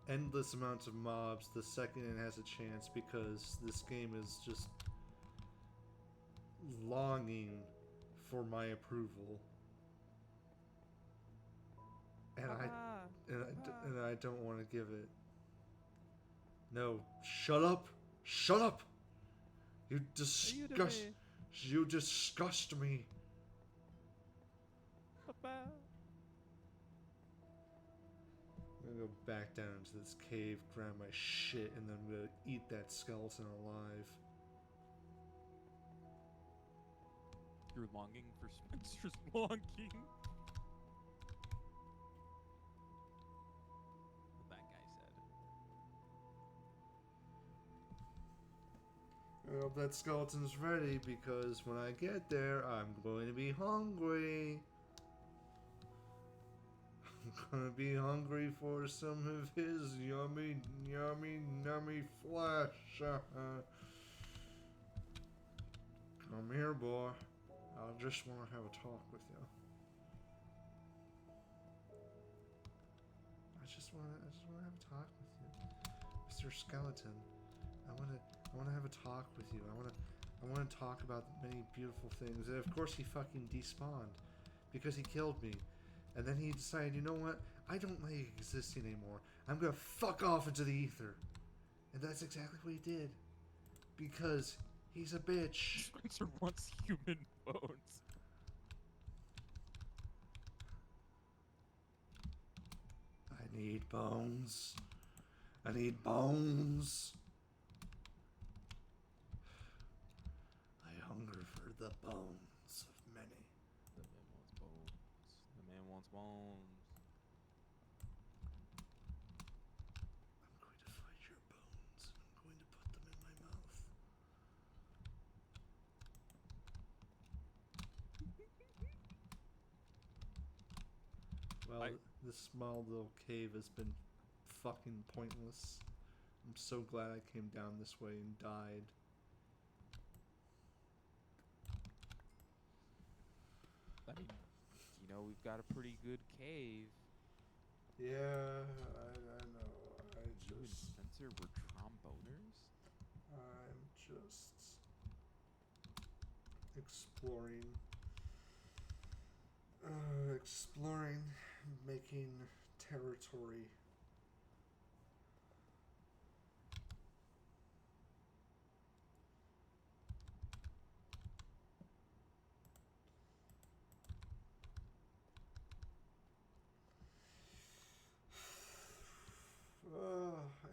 endless amounts of mobs the second it has a chance, because this game is just longing for my approval. And I don't want to give it. No, shut up! Shut up! You disgust me. Papa. I'm gonna go back down into this cave, grab my shit, and then I'm gonna eat that skeleton alive. You're longing for Spencer's longing. What that guy said. I hope that skeleton's ready, because when I get there, I'm going to be hungry. I'm gonna be hungry for some of his yummy, yummy, nummy flesh. Come here, boy. I just want to have a talk with you. I just want to have a talk with you, Mr. Skeleton. I want to have a talk with you. I want to talk about the many beautiful things. And of course, he fucking despawned because he killed me. And then he decided, you know what? I don't like existing anymore. I'm gonna fuck off into the ether. And that's exactly what he did. Because he's a bitch. Spencer wants human bones. I need bones. I need bones. I hunger for the bones of many. The man wants bones. The man wants bones. I'm going to find your bones and I'm going to put them in my mouth. Well, this small little cave has been fucking pointless. I'm so glad I came down this way and died. I mean, you know, we've got a pretty good cave. Yeah, I know. You and Spencer were tromboners? I'm just exploring, making territory.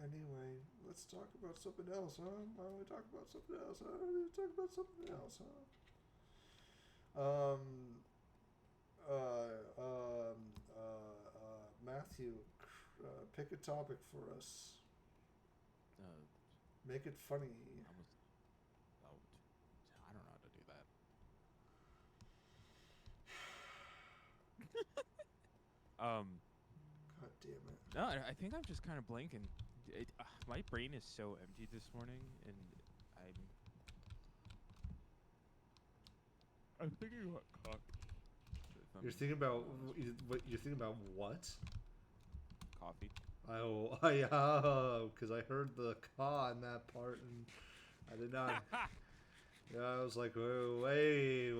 Anyway, let's talk about something else, huh? Why don't we talk about something else, huh? Let's talk about something else, huh? Matthew, pick a topic for us. Make it funny. I don't know how to do that. God damn it. No, I think I'm just kind of blanking. My brain is so empty this morning, and I'm thinking about coffee. You're thinking about what? You're thinking about what? Coffee. Oh, yeah, because I heard the "ka" in that part, and I did not. Yeah, I was like, wait,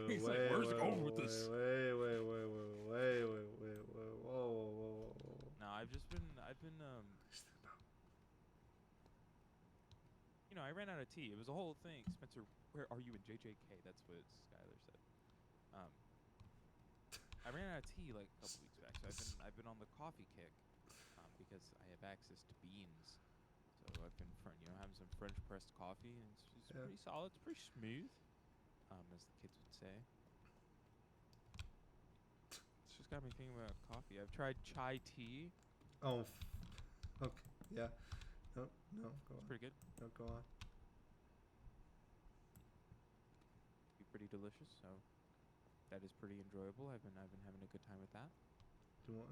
He's like, where's it going with this? Wait, whoa. No, I've been you know, I ran out of tea. It was a whole thing. Spencer, where are you in JJK? That's what Skylar said. I ran out of tea like a couple weeks back, so I've been on the coffee kick, because I have access to beans. So I've been having some French pressed coffee, and it's pretty solid. It's pretty smooth, as the kids would say. It's just got me thinking about coffee. I've tried chai tea. Oh, okay, yeah. No, go on. It's pretty good. No, go on. pretty delicious, so that is pretty enjoyable. I've been having a good time with that. Do you want?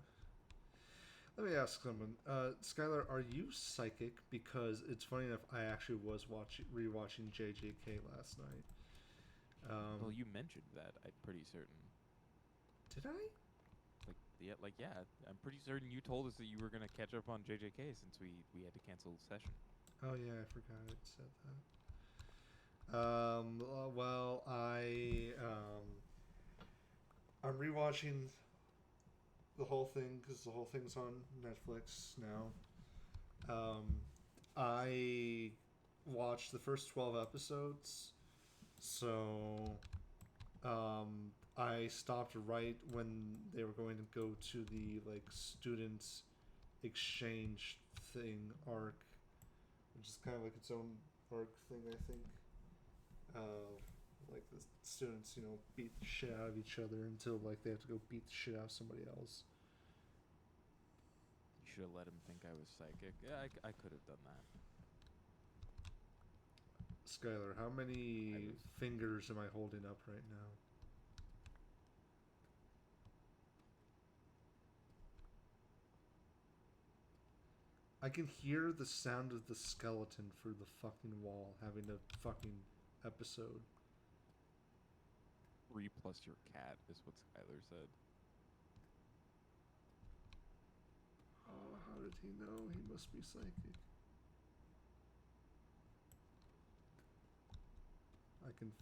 Let me ask someone. Skylar, are you psychic? Because it's funny enough, I actually was rewatching JJK last night. Well, you mentioned that. I'm pretty certain. Did I? Yeah. I'm pretty certain you told us that you were gonna catch up on JJK since we had to cancel the session. Oh yeah, I forgot it said that. Well, I'm rewatching the whole thing because the whole thing's on Netflix now. I watched the first 12 episodes, so I stopped right when they were going to go to the like student exchange thing arc, which is kind of like its own arc thing, I think. Like the students, beat the shit out of each other until like they have to go beat the shit out of somebody else. You should have let him think I was psychic. Yeah, I could have done that. Skylar, how many fingers am I holding up right now? I can hear the sound of the skeleton for the fucking wall having a fucking episode. 3 plus your cat is what Skylar said. Oh, how did he know? He must be psychic. I can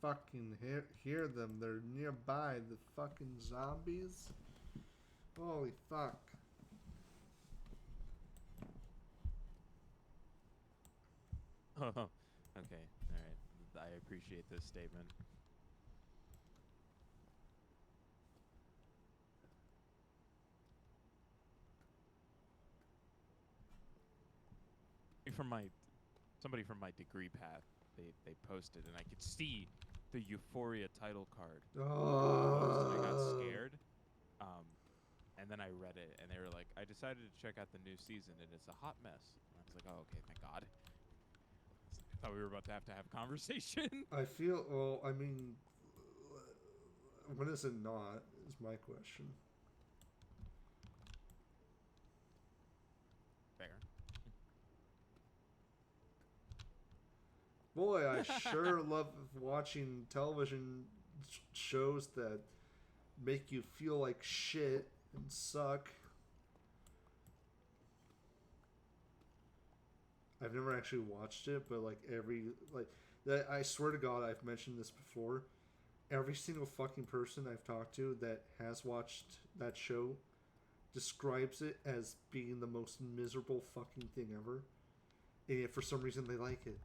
fucking hear them. They're nearby. The fucking zombies. Holy fuck. Oh, okay. Alright. I appreciate this statement. Somebody from my degree path, they posted, and I could see the Euphoria title card. Oh. And I got scared. And then I read it, and they were like, I decided to check out the new season, and it's a hot mess. And I was like, oh, okay, thank God. I thought we were about to have a conversation. I feel, well, I mean, when is it not, is my question. Fair. Boy, I sure love watching television shows that make you feel like shit and suck. I've never actually watched it, but I swear to God, I've mentioned this before. Every single fucking person I've talked to that has watched that show describes it as being the most miserable fucking thing ever. And yet for some reason they like it.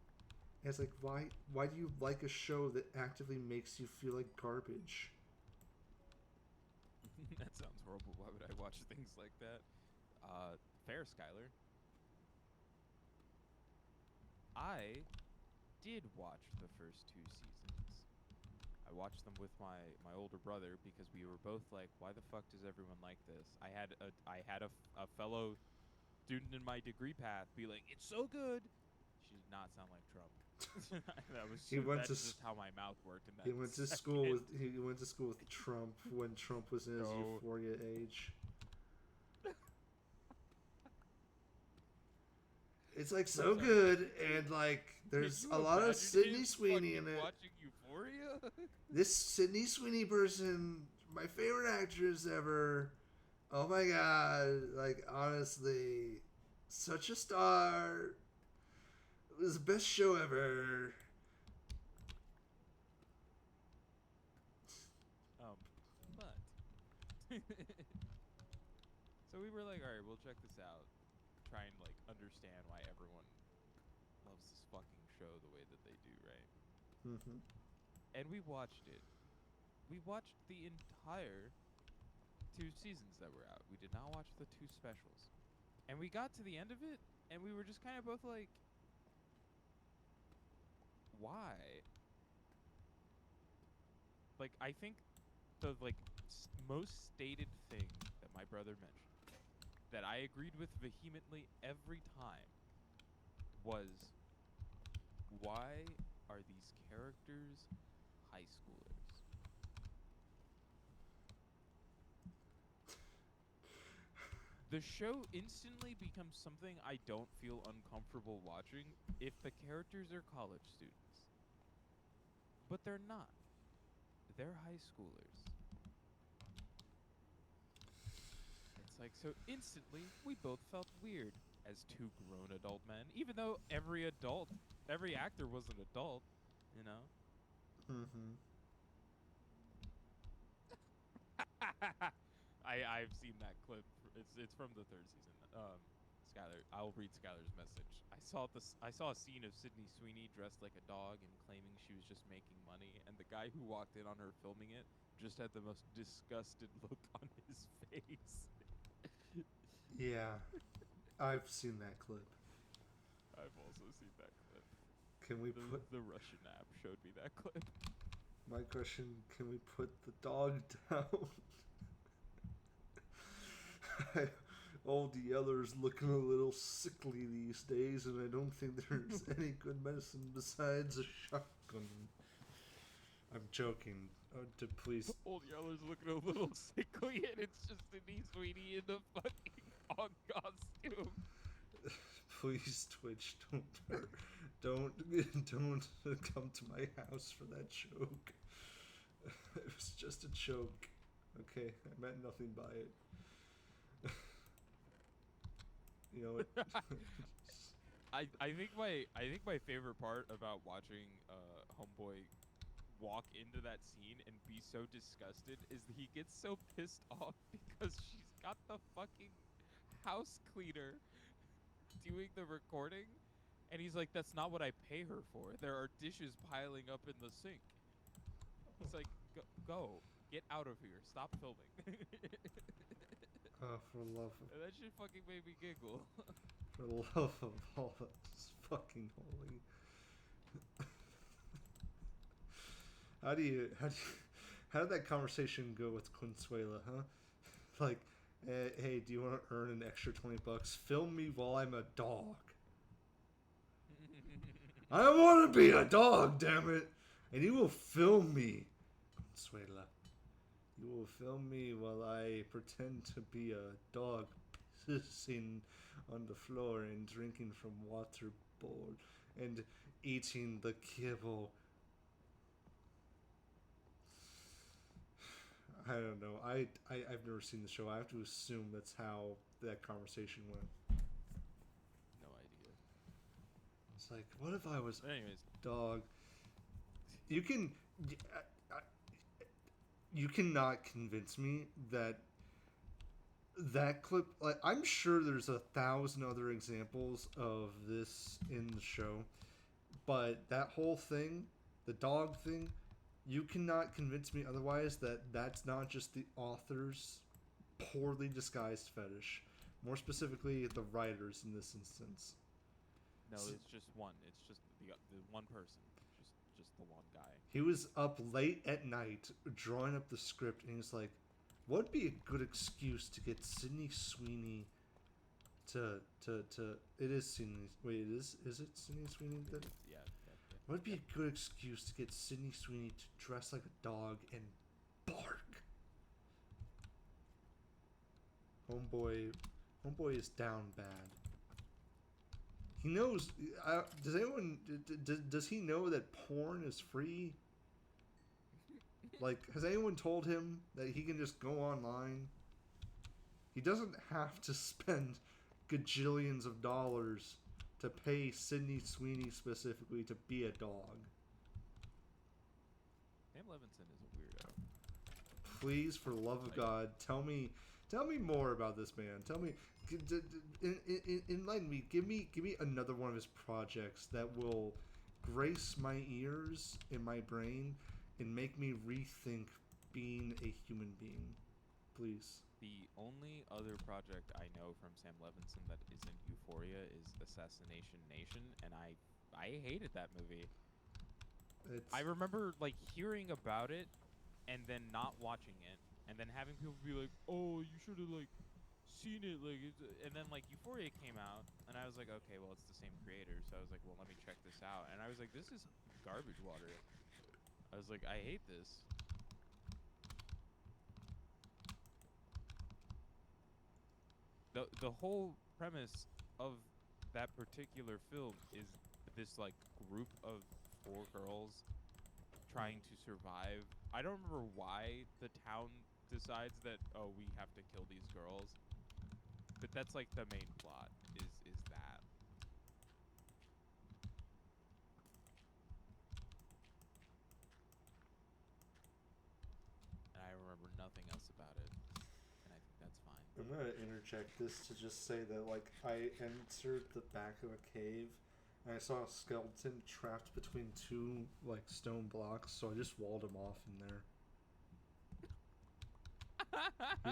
And it's like, why do you like a show that actively makes you feel like garbage? That sounds horrible. Why would I watch things like that? Fair, Skylar. I did watch the first 2 seasons. I watched them with my older brother because we were both like, why the fuck does everyone like this? I had a fellow student in my degree path be like, it's so good. She did not sound like Trump. That's just how my mouth worked. He went to school with Trump when Trump was in his euphoria age. It's like so good, and like there's a lot of Sydney Sweeney in it. Watching Euphoria? This Sydney Sweeney person, my favorite actress ever. Oh my god! Like honestly, such a star. It was the best show ever. But so we were like, all right, we'll check this out. Try and like understand why everyone loves this fucking show the way that they do, right? Mm-hmm. And we watched it. We watched the entire 2 seasons that were out. We did not watch the 2 specials. And we got to the end of it, and we were just kind of both like, why? Like, I think the most stated thing that my brother mentioned that I agreed with vehemently every time was, why are these characters high schoolers. The show instantly becomes something I don't feel uncomfortable watching if the characters are college students. But they're not. They're high schoolers. It's like, so instantly, we both felt weird as two grown adult men, even though every actor was an adult, you know? Mm-hmm. I've seen that clip. It's from the third season. Skylar, I'll read Skylar's message. I saw a scene of Sydney Sweeney dressed like a dog and claiming she was just making money, and the guy who walked in on her filming it just had the most disgusted look on his face. Yeah, I've seen that clip. I've also seen that clip. Can we The, put the Russian app showed me that clip. my question? Can we put the dog down? Old Yeller's looking a little sickly these days, and I don't think there's any good medicine besides a shotgun. I'm joking. Please. Old Yeller's looking a little sickly, and it's just Sydney Sweeney in the fucking dog costume. Please, Twitch, don't come to my house for that joke. It was just a joke. Okay, I meant nothing by it. You know what? I think my favorite part about watching Homeboy walk into that scene and be so disgusted is that he gets so pissed off because she's got the fucking house cleaner doing the recording, and he's like, that's not what I pay her for. There are dishes piling up in the sink. He's like, go get out of here, stop filming. For love of And that shit fucking made me giggle. For the love of all that's fucking holy. How did that conversation go with Consuela, huh? Like, hey, do you want to earn an extra $20? Film me while I'm a dog. I want to be a dog, damn it! And you will film me, Consuela. You will film me while I pretend to be a dog pissing on the floor and drinking from water bowl and eating the kibble. I don't know. I've never seen the show. I have to assume that's how that conversation went. No idea. It's like, what if I was But anyways, dog? You can, you cannot convince me that that clip. Like, I'm sure there's 1,000 other examples of this in the show, but that whole thing, the dog thing, you cannot convince me otherwise that that's not just the author's poorly disguised fetish. More specifically, the writers in this instance. no, it's just one. It's just the one person. Just the one guy. He was up late at night drawing up the script, and he's like, "What would be a good excuse to get Sydney Sweeney to It is Sydney. Wait, is it Sydney Sweeney? That Yeah. what would be a good excuse to get Sydney Sweeney to dress like a dog and bark?" Homeboy is down bad. He knows. Does anyone? Does he know that porn is free? Like, has anyone told him that he can just go online? He doesn't have to spend gajillions of dollars to pay Sydney Sweeney specifically to be a dog. Sam Levinson is a weirdo. Please, for the love of God, tell me more about this man. Tell me, enlighten me. Give me another one of his projects that will grace my ears and my brain and make me rethink being a human being. Please. The only other project I know from Sam Levinson that isn't Euphoria is Assassination Nation, and I hated that movie. I remember like hearing about it and then not watching it, and then having people be like, "Oh, you should have like seen it," like, and then like Euphoria came out, and I was like, "Okay, well it's the same creator," so I was like, "Well, let me check this out," and I was like, "This is garbage water." I was like, I hate this. The whole premise of that particular film is this like group of 4 girls trying to survive. I don't remember why the town decides that, oh, we have to kill these girls, but that's like the main plot is that. And I remember nothing else about it, and I think that's fine. I'm gonna interject this to just say that, like, I entered the back of a cave and I saw a skeleton trapped between 2 like stone blocks, so I just walled him off in there.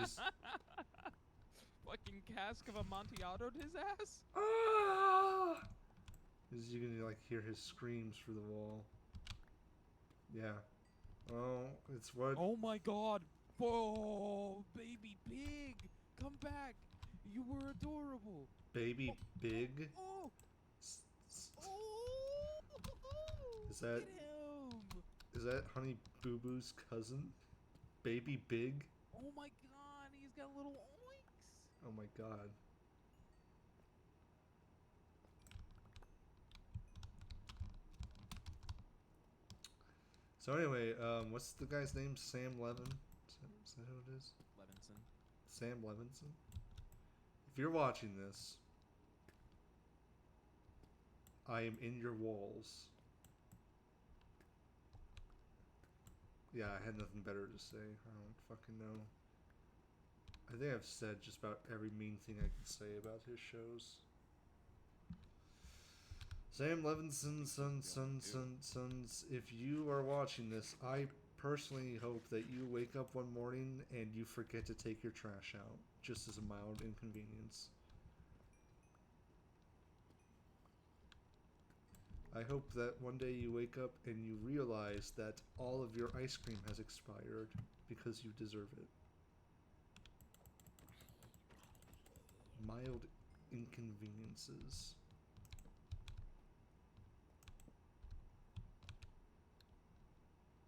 He's Fucking cask of Amontillado to his ass. ah! As you can like hear his screams through the wall. Yeah. Oh, it's what? Oh my god. Oh, baby pig. Come back. You were adorable. Baby Big? Oh. S- s- Oh. Is that- Get him. Is that Honey Boo Boo's cousin? Baby Big? Oh my god. He's got little oinks. Oh my god. So anyway, what's the guy's name? Sam Levin? Is that who it is? Levinson. Sam Levinson? If you're watching this, I am in your walls. Yeah, I had nothing better to say. I don't fucking know. I think I've said just about every mean thing I can say about his shows. Sam Levinson, sons, if you are watching this, I personally hope that you wake up one morning and you forget to take your trash out, just as a mild inconvenience. I hope that one day you wake up and you realize that all of your ice cream has expired because you deserve it. Mild inconveniences.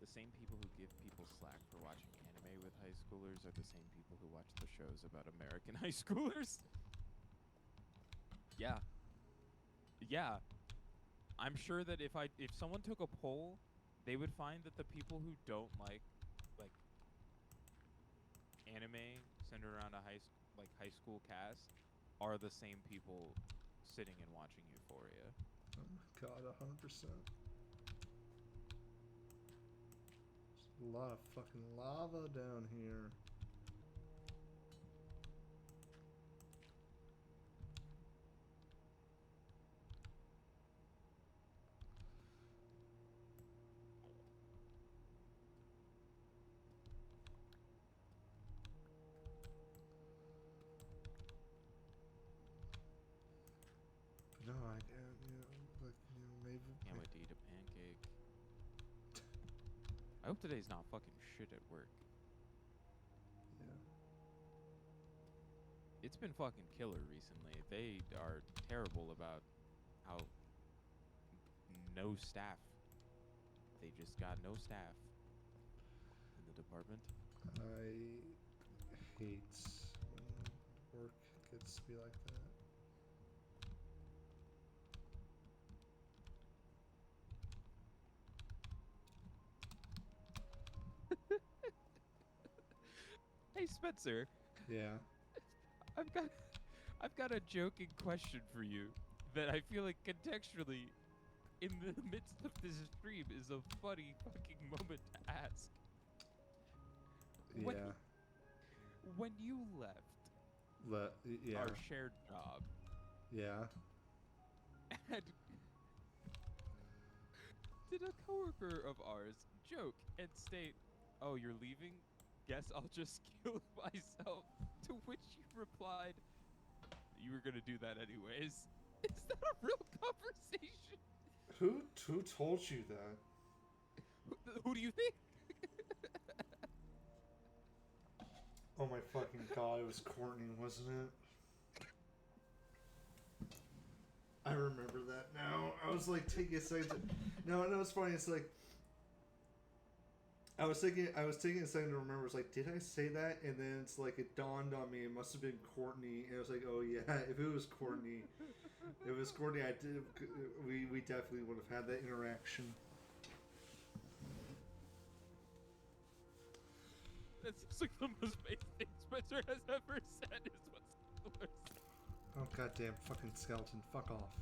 The same people who give people slack for watching anime with high schoolers are the same people who watch the shows about American high schoolers. Yeah. Yeah. I'm sure that if someone took a poll, they would find that the people who don't like anime centered around a high school cast are the same people sitting and watching Euphoria. Oh my god, 100%. There's a lot of fucking lava down here. No, I can't, maybe. Can't wait to eat a pancake. I hope today's not fucking shit at work. Yeah. It's been fucking killer recently. They are terrible about how no staff. They just got no staff in the department. I hate when work gets to be like that. Hey Spencer, Yeah. I've got a joking question for you that I feel like contextually in the midst of this stream is a funny fucking moment to ask. When- Yeah. When you left Yeah. our shared job Yeah. and did a coworker of ours joke and state, "Oh, you're leaving? Guess I'll just kill myself." To which you replied, "You were gonna do that anyways." Is that a real conversation? Who told you that? Who do you think? Oh my fucking god, it was Courtney, wasn't it? I remember that now. I was like, take a second. No, it's funny. It's like, I was taking a second to remember. It's like, did I say that? And then it's like it dawned on me. It must have been Courtney. And it was like, oh yeah, if it was Courtney, I did. We definitely would have had that interaction. That's just like the most basic thing Spencer has ever said. Is what's worse. Oh goddamn fucking skeleton! Fuck off!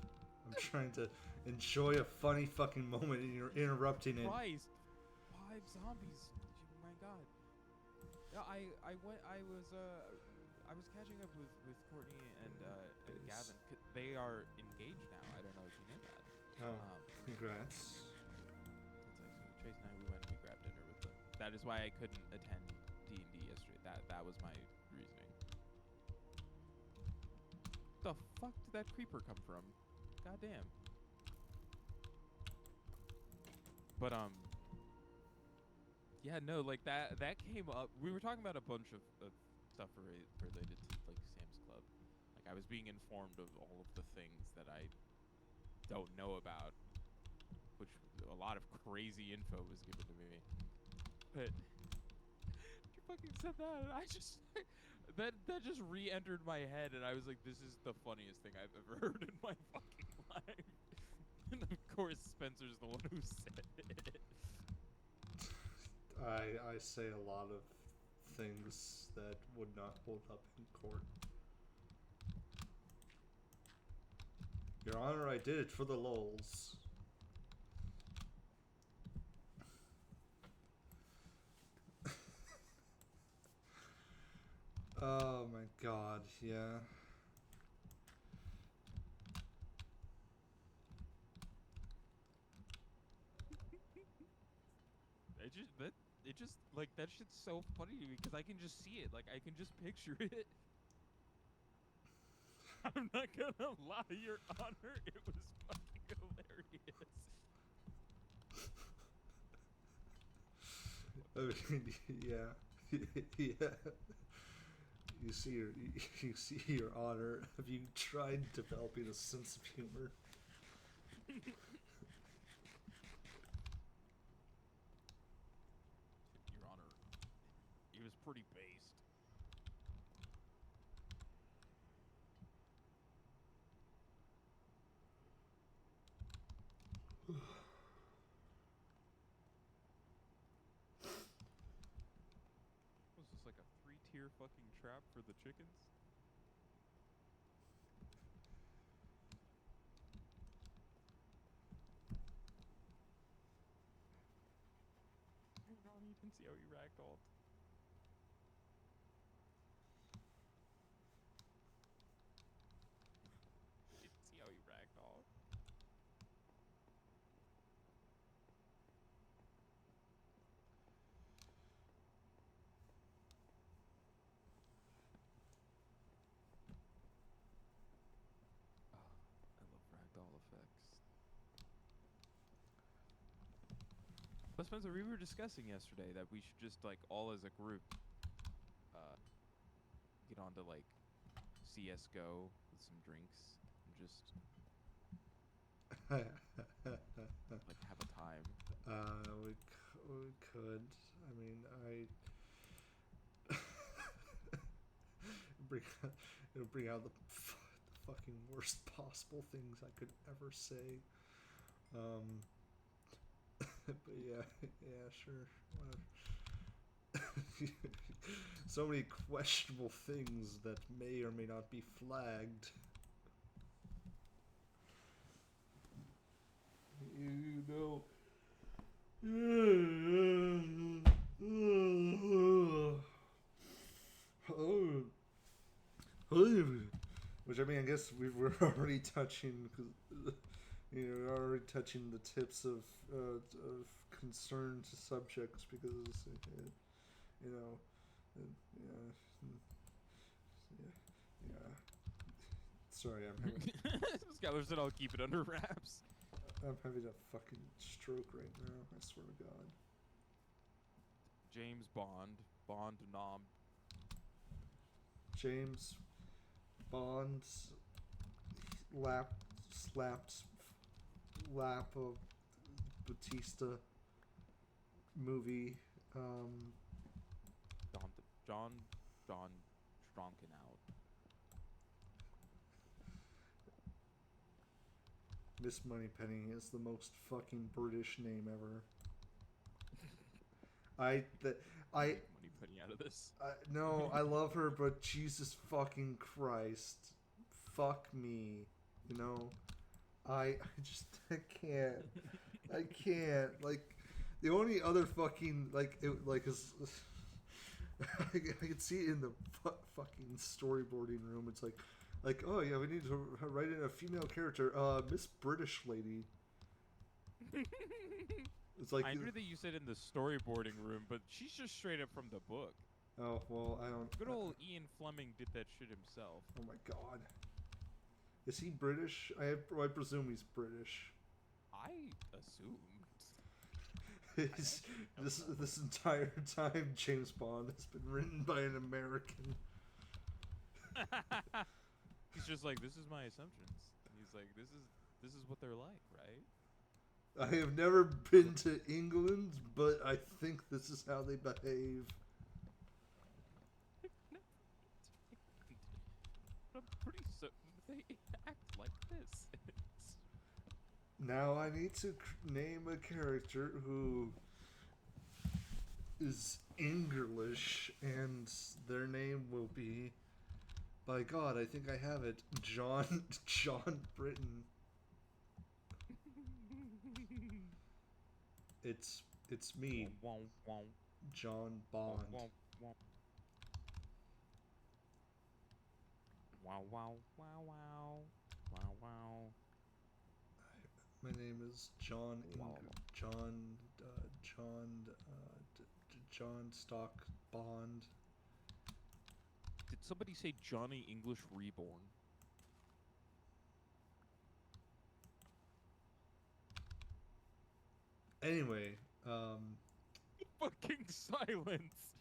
I'm trying to enjoy a funny fucking moment, and you're interrupting it. Christ, 5 zombies! Oh my god. Yeah, I was catching up with Courtney and Gavin. They are engaged now. I don't know if you knew that. Oh, congrats! It's actually Trace and I, we went and we grabbed dinner with them. That is why I couldn't attend D&D yesterday. That was my reasoning. The fuck did that creeper come from? Goddamn. But yeah, no, like that came up. We were talking about a bunch of stuff related to like Sam's Club. Like I was being informed of all of the things that I don't know about, which a lot of crazy info was given to me. But you fucking said that, and I just that just re-entered my head, and I was like, this is the funniest thing I've ever heard in my fucking life. And of course, Spencer's the one who said it. I say a lot of things that would not hold up in court. Your Honor, I did it for the lulz. Oh my god, yeah. It just like that shit's so funny to me because I can just see it. Like I can just picture it. I'm not gonna lie, Your Honor, it was fucking hilarious. I mean, yeah, yeah. You see, Your Honor. Have you tried developing a sense of humor? Your Honor, he was pretty based. Was this like a 3-tier fucking trap for the chickens? Your Honor, you can see how he ragdolled. You can see how he ragdolled. I love ragdoll effects. But Spencer, we were discussing yesterday that we should just like all as a group get onto like CS:GO with some drinks and just like have a time. We could. I mean, it'll bring out the fucking worst possible things I could ever say. But yeah, sure, whatever. So many questionable things that may or may not be flagged. You know. Which I mean, I guess we're already touching, we're already touching the tips of concerned subjects because you know, yeah. Sorry, I'm having. Skylar said I'll keep it under wraps. I'm having a fucking stroke right now. I swear to God. James Bond Nom. James Bond slapped lap of Batista movie Um, John Stronkenhout. Miss Moneypenny is the most fucking British name ever. I Make money putting out of this. no, I love her, but Jesus fucking Christ, fuck me, you know. I just I can't like the only other fucking like it like is I can see it in the fucking storyboarding room. It's like oh yeah, we need to write in a female character, Miss British lady. It's like I knew that you said in the storyboarding room, but she's just straight up from the book. oh well, I don't. Good old Ian Fleming did that shit himself. Oh my god, is he British? I presume he's British. I assumed. This entire time, James Bond has been written by an American. He's just like, this is my assumptions. And he's like, this is what they're like, right? I have never been to England, but I think this is how they behave. I'm pretty certain they act like this. Now I need to name a character who is English, and their name will be, by God, I think I have it, John Britton. It's me, John Bond. Wow, wow, wow, wow, wow, wow. My name is John John Stock Bond. Did somebody say Johnny English Reborn? Anyway, fucking silence.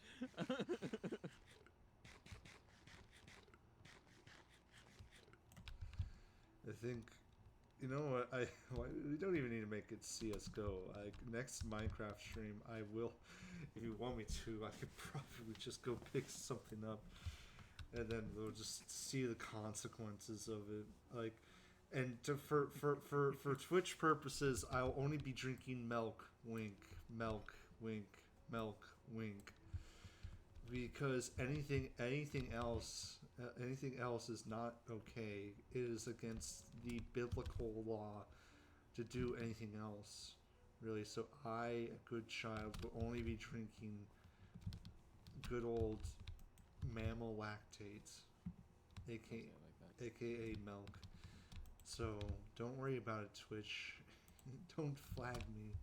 I think, you know what? We don't even need to make it CS:GO. Next Minecraft stream, I will. If you want me to, I could probably just go pick something up, and then we'll just see the consequences of it. Like, and for Twitch purposes, I'll only be drinking milk. Wink, milk, wink, milk, wink. Because anything else is not okay. It is against the biblical law to do anything else, really. So I, a good child, will only be drinking good old mammal lactate, aka milk. So don't worry about it, Twitch. Don't flag me.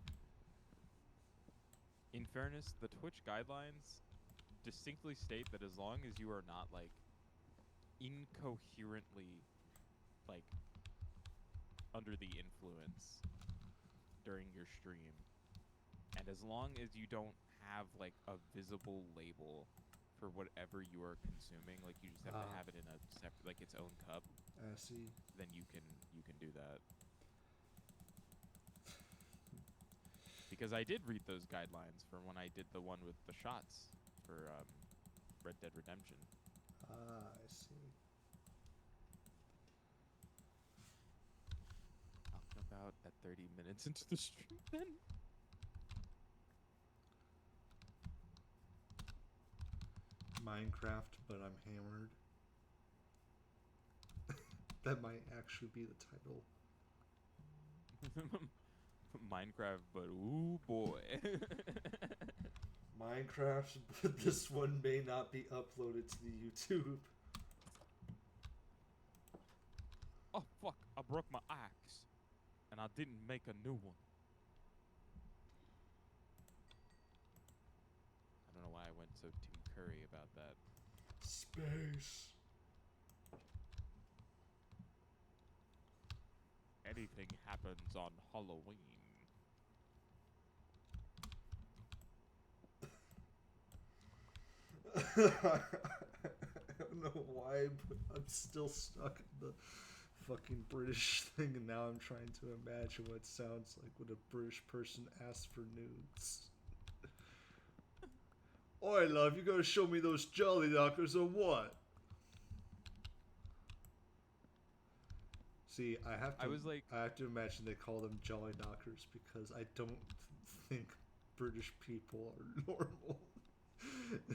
In fairness, the Twitch guidelines distinctly state that as long as you are not like incoherently like under the influence during your stream, and as long as you don't have like a visible label for whatever you are consuming, like you just have to have it in a separate, like its own cup, I see. then you can do that. Because I did read those guidelines for when I did the one with the shots for Red Dead Redemption. I see. Talking about at 30 minutes into the stream then? Minecraft, but I'm hammered. That might actually be the title. Minecraft, but ooh boy. Minecraft, but this one may not be uploaded to the YouTube. Oh fuck, I broke my axe. And I didn't make a new one. I don't know why I went so Tim Curry about that. Space. Anything happens on Halloween. I don't know why, but I'm still stuck in the fucking British thing, and now I'm trying to imagine what it sounds like when a British person asks for nudes. Oi, love, you gonna show me those Jolly Knockers or what? See, I have to. I was like, I have to imagine they call them Jolly Knockers because I don't think British people are normal.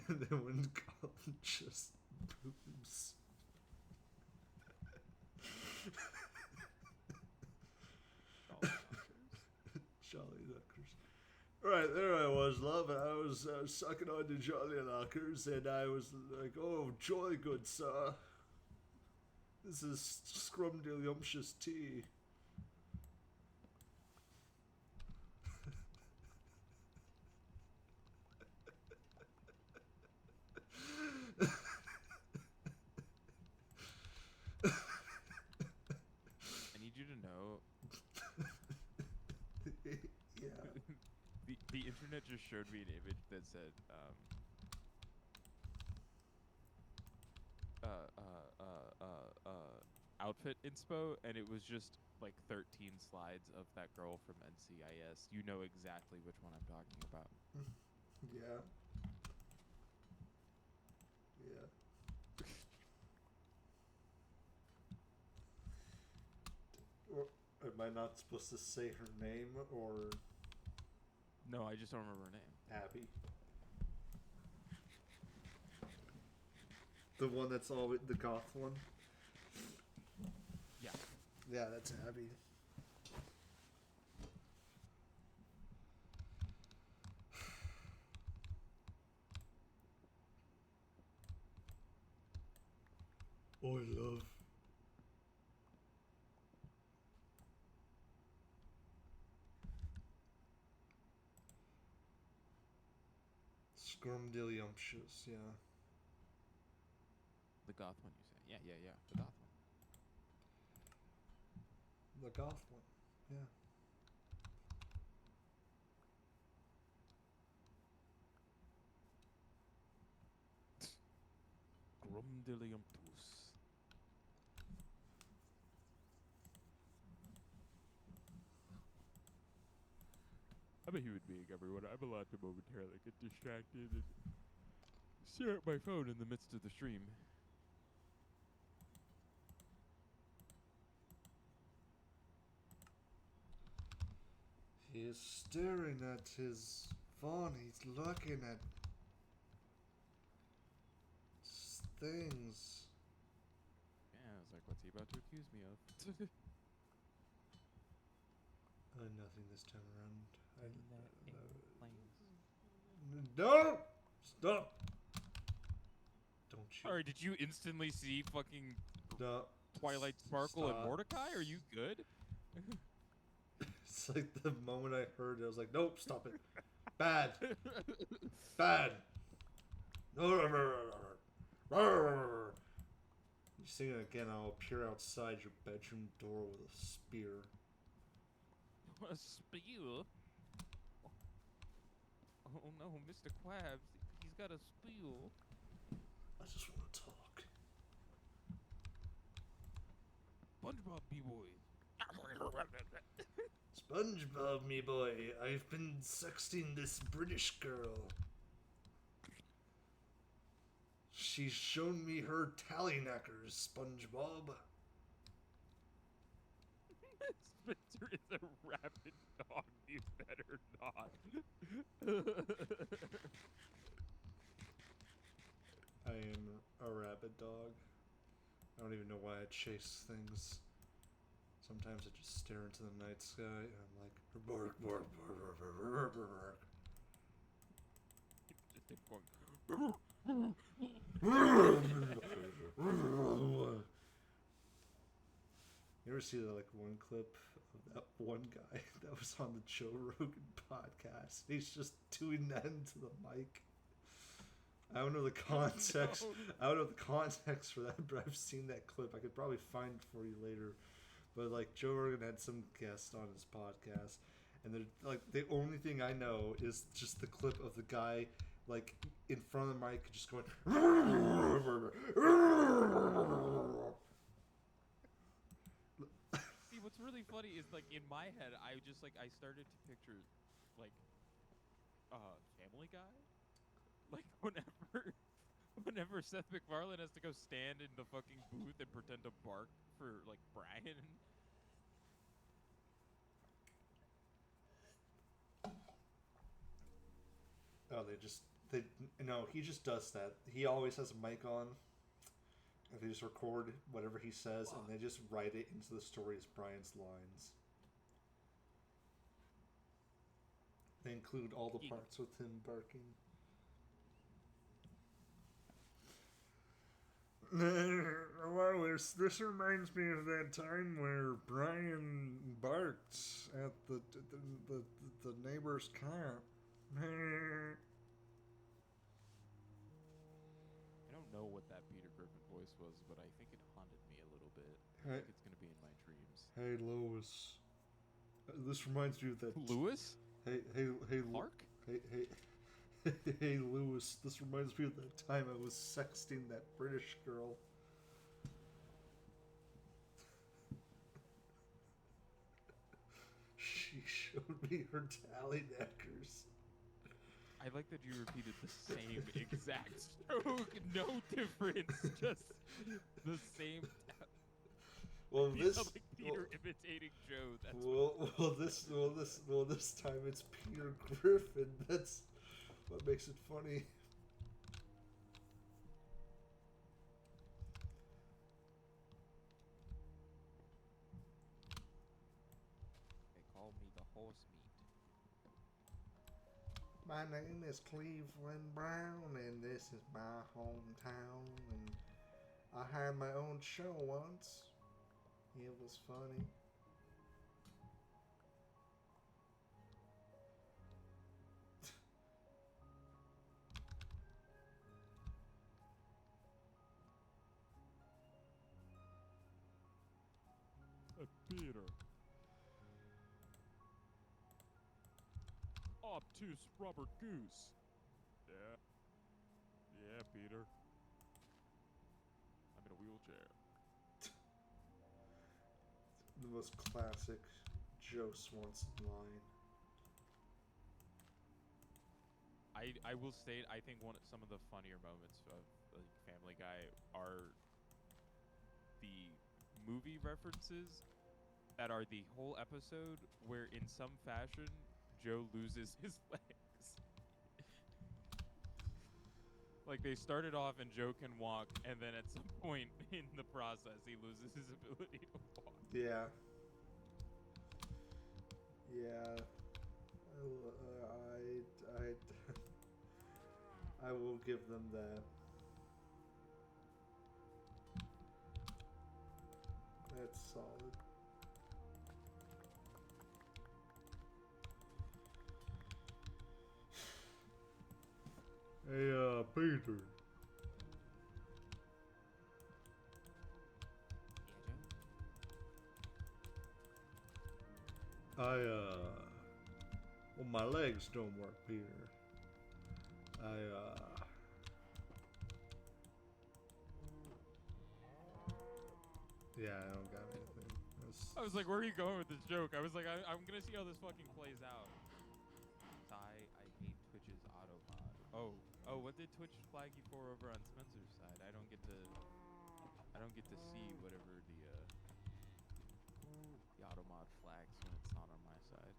They wouldn't call them just boobs. Jolly Knockers. Right, there I was, love, and I was sucking on the Jolly Knockers, and I was like, oh, jolly good, sir. This is scrumdiddlyumptious tea. I need you to know. Yeah. The internet just showed me an image that said outfit inspo, and it was just like 13 slides of that girl from NCIS. You know exactly which one I'm talking about. Yeah. Yeah. Or am I not supposed to say her name or No, I just don't remember her name. Abby? The one that's always the goth one? Yeah. Yeah, that's Abby. Oh, I love. Scrumdiddlyumptious, yeah. The goth one you say. Yeah, yeah, yeah. The goth one. The goth one, yeah. Grumdiddlyumptus. I'm a human being, everyone. I'm allowed to momentarily get distracted and stare at my phone in the midst of the stream. He is staring at his phone. He's looking at things. Yeah, I was like, what's he about to accuse me of? Nothing this time around. Flames. No! Stop! Don't you? Alright, did you instantly see fucking No. Twilight Sparkle Stop. and Mordecai? Are you good? It's like the moment I heard it, I was like, nope, stop it. Bad. Bad. You sing it again, I'll appear outside your bedroom door with a spear. A spear? Oh no, Mr. Quabs, he's got a spear. I just want to talk. SpongeBob B-boy. SpongeBob, me boy, I've been sexting this British girl. She's shown me her tallyknackers, SpongeBob. Spencer is a rabid dog, you better not. I am a rabid dog. I don't even know why I chase things. Sometimes I just stare into the night sky and I'm like, bark, bark, bark, bark, bark, bark, bark. Just him going, You ever see that like one clip of that one guy that was on the Joe Rogan podcast? He's just doing that into the mic. I don't know the context. no. I don't know the context for that, but I've seen that clip. I could probably find it for you later. But like Joe Rogan had some guest on his podcast, and they're like the only thing I know is just the clip of the guy like in front of the mic just going. See, what's really funny is like in my head, I just like I started to picture like Family Guy, Like whenever Seth MacFarlane has to go stand in the fucking booth and pretend to bark for like Brian. Oh, they no. He just does that. He always has a mic on, and they just record whatever he says, and they just write it into the story as Brian's lines. They include all the parts with him barking. Well, this reminds me of that time where Brian barked at the neighbor's cat. I don't know what that Peter Griffin voice was, but I think it haunted me a little bit. I think it's gonna be in my dreams. Hey, Lois. This reminds me of that. Lewis? Hey, Clark? Hey, Lewis. This reminds me of that time I was sexting that British girl. She showed me her tally knackers. I like that you repeated the same exact joke. No difference. Just the same. Well, you this sound like Peter imitating Joe. That's this time it's Peter Griffin. That's what makes it funny. They call me the horse meat. My name is Cleveland Brown, and this is my hometown. And I had my own show once. It was funny. Peter. Obtuse Robert Goose. Yeah. Yeah, Peter. I'm in a wheelchair. The most classic Joe Swanson line. I will state, I think some of the funnier moments of like Family Guy are the movie references that are the whole episode where in some fashion Joe loses his legs. Like they started off and Joe can walk, and then at some point in the process he loses his ability to walk. Yeah. I will give them that. That's solid. Hey, Peter. Well, my legs don't work, Peter. Yeah, I don't got anything. I was like, where are you going with this joke? I was like, I'm gonna see how this fucking plays out. I hate Twitch's auto mod. Oh, what did Twitch flag you for over on Spencer's side? I don't get to see whatever the auto mod flags when it's not on my side.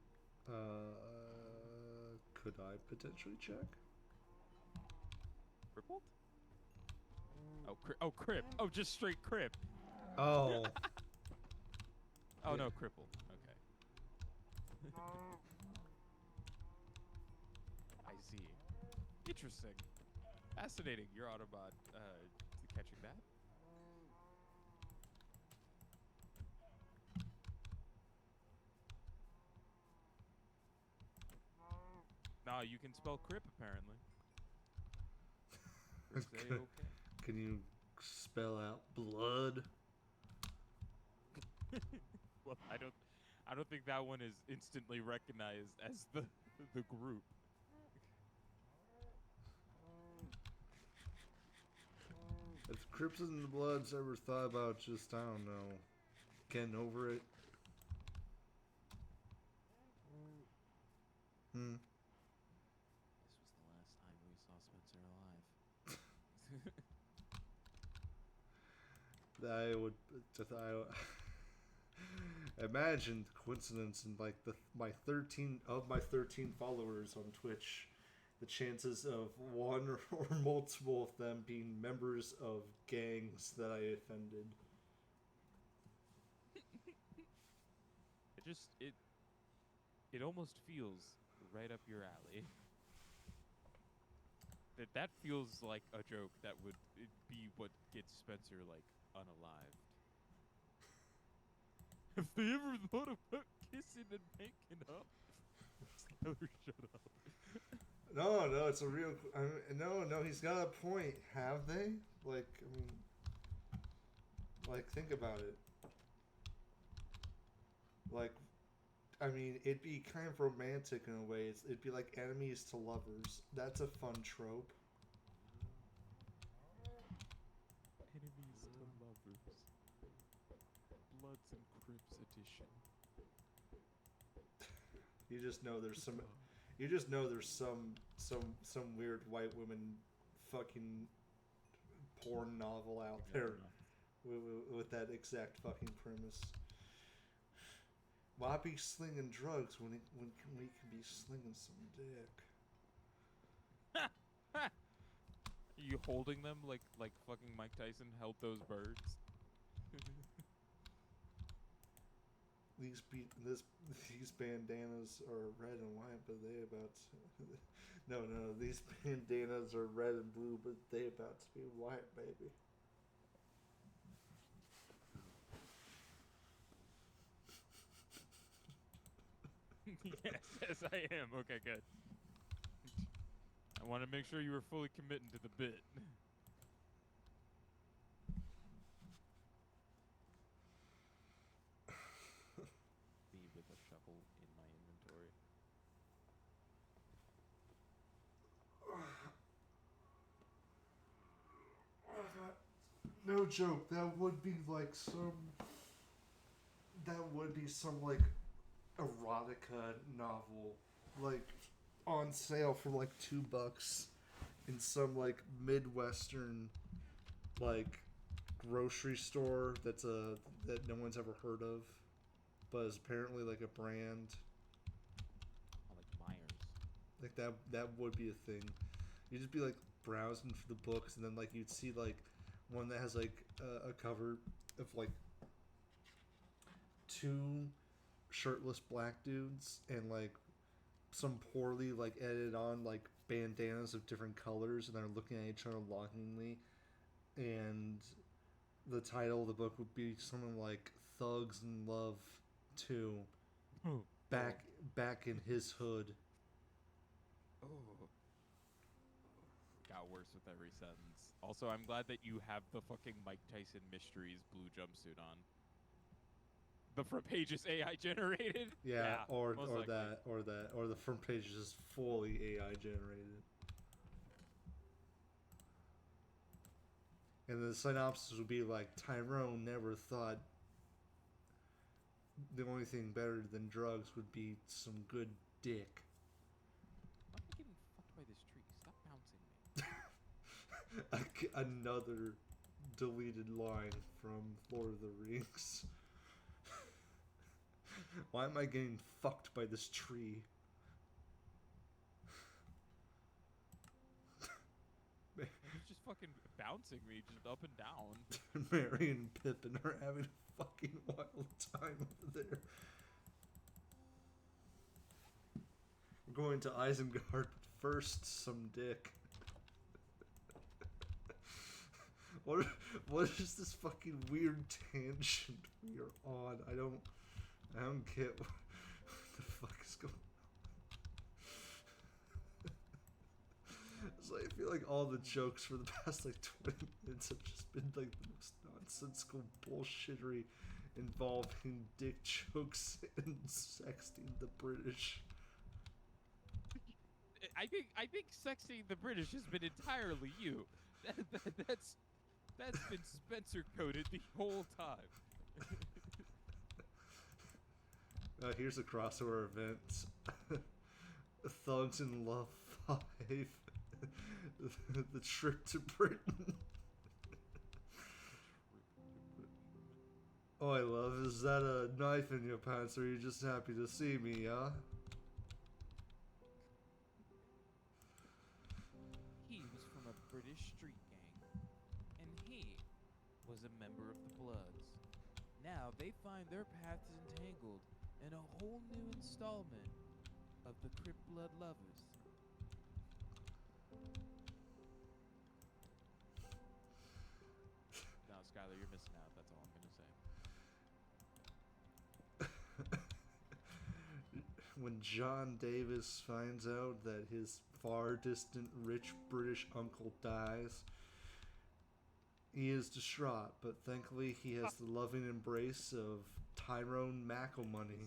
Could I potentially check? Crippled? Oh, crip. Oh, just straight crip. Oh. Oh, no, crippled. Okay. I see. Interesting. Fascinating. Your Autobot catching that. Nah, you can spell crip, apparently. Say okay. Can you spell out blood? Well, I don't think that one is instantly recognized as the group. If Crips and the Bloods ever thought about just, I don't know, getting over it. This was the last time we saw Spencer I would. Imagine the coincidence in like my 13 followers on Twitch, the chances of one or multiple of them being members of gangs that I offended. It almost feels right up your alley. That feels like a joke that would be what gets Spencer like unalived. Have they ever thought about kissing and making up? Skylar, shut up. No, it's a real. No, he's got a point. Have they? Like, I mean, like, think about it. Like, I mean, it'd be kind of romantic in a way. It'd be like enemies to lovers. That's a fun trope. Enemies to lovers. Bloods and Crips edition. You just know there's some. You just know there's some weird white woman fucking porn novel out there with that exact fucking premise. Why be slinging drugs when we can be slinging some dick? Are you holding them like fucking Mike Tyson held those birds? These bandanas are red and white, but they about to, no, these bandanas are red and blue, but they about to be white, baby. Yes, I am. Okay, good. I want to make sure you were fully committing to the bit. Me with a shovel in my inventory. No joke, that would be some like erotica novel, like on sale for like $2 in some like Midwestern like grocery store that no one's ever heard of, but is apparently like a brand. I like Myers. Like that would be a thing. You'd just be like browsing for the books, and then like you'd see like one that has like a cover of like two shirtless black dudes and like some poorly like edited on like bandanas of different colors, and they're looking at each other longingly, and the title of the book would be something like Thugs in Love 2, back in his hood. Oh. Got worse with every sentence. Also, I'm glad that you have the fucking Mike Tyson Mysteries blue jumpsuit on. The front page is AI generated? Yeah, or likely. the front page is just fully AI generated. And the synopsis would be like, Tyrone never thought the only thing better than drugs would be some good dick. I'm getting fucked by this tree. Stop bouncing me. Another deleted line from Lord of the Rings. Why am I getting fucked by this tree? He's just fucking bouncing me just up and down. Merry and Pippin are having a fucking wild time over there. We're going to Isengard, but first, some dick. What is this fucking weird tangent we are on? I don't get what the fuck is going on. It's like, I feel like all the jokes for the past like 20 minutes have just been like the most nonsensical bullshittery involving dick jokes and sexting the British. I think sexing the British has been entirely you. That's been Spencer coded the whole time. Here's a crossover event. Thugs in Love 5. The trip to Britain. Is that a knife in your pants, or are you just happy to see me, huh? He was from a British street gang, and he was a member of the Bloods. Now they find their paths entangled in a whole new installment of the Crip Blood Lovers. No, Skylar, you're missing out. That's all I'm gonna say. When John Davis finds out that his far distant rich British uncle dies, he is distraught, but thankfully he has the loving embrace of Tyrone McElmoney.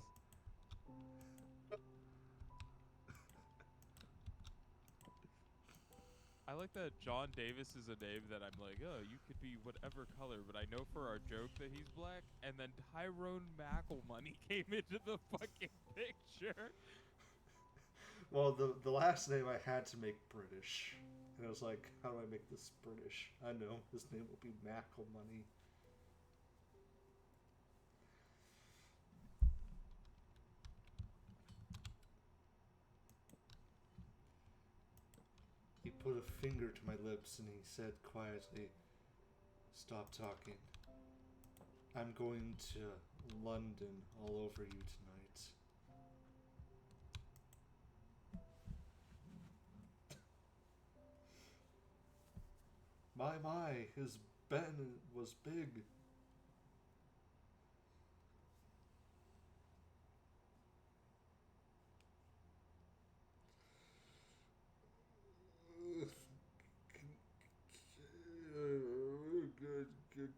I like that John Davis is a name that I'm like, oh, you could be whatever color, but I know for our joke that he's black, and then Tyrone McElmoney came into the fucking picture. Well, the last name I had to make British. And I was like, how do I make this British? I know, his name will be McElmoney. He put a finger to my lips and he said quietly, "Stop talking. I'm going to London all over you tonight." My, his Ben was big.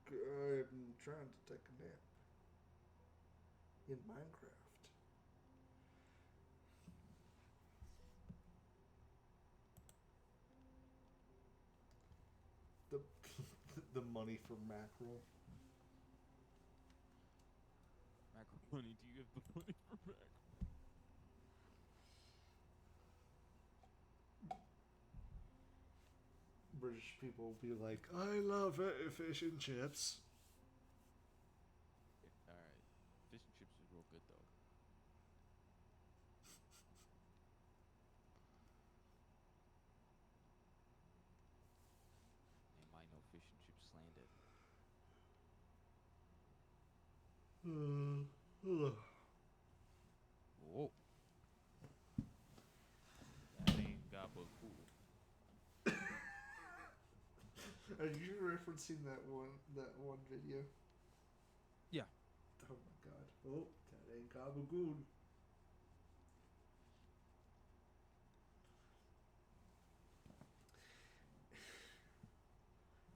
Good. I'm trying to take a nap in Minecraft. The the money for mackerel. Macaroni, do you have the money for mackerel? British people will be like, "I love fish and chips." Alright. Fish and chips is real good, though. Ain't mind no fish and chips slanted. Whoa. That ain't gabagool. Are you referencing that one video? Yeah. Oh my god. Oh, that ain't gabagool.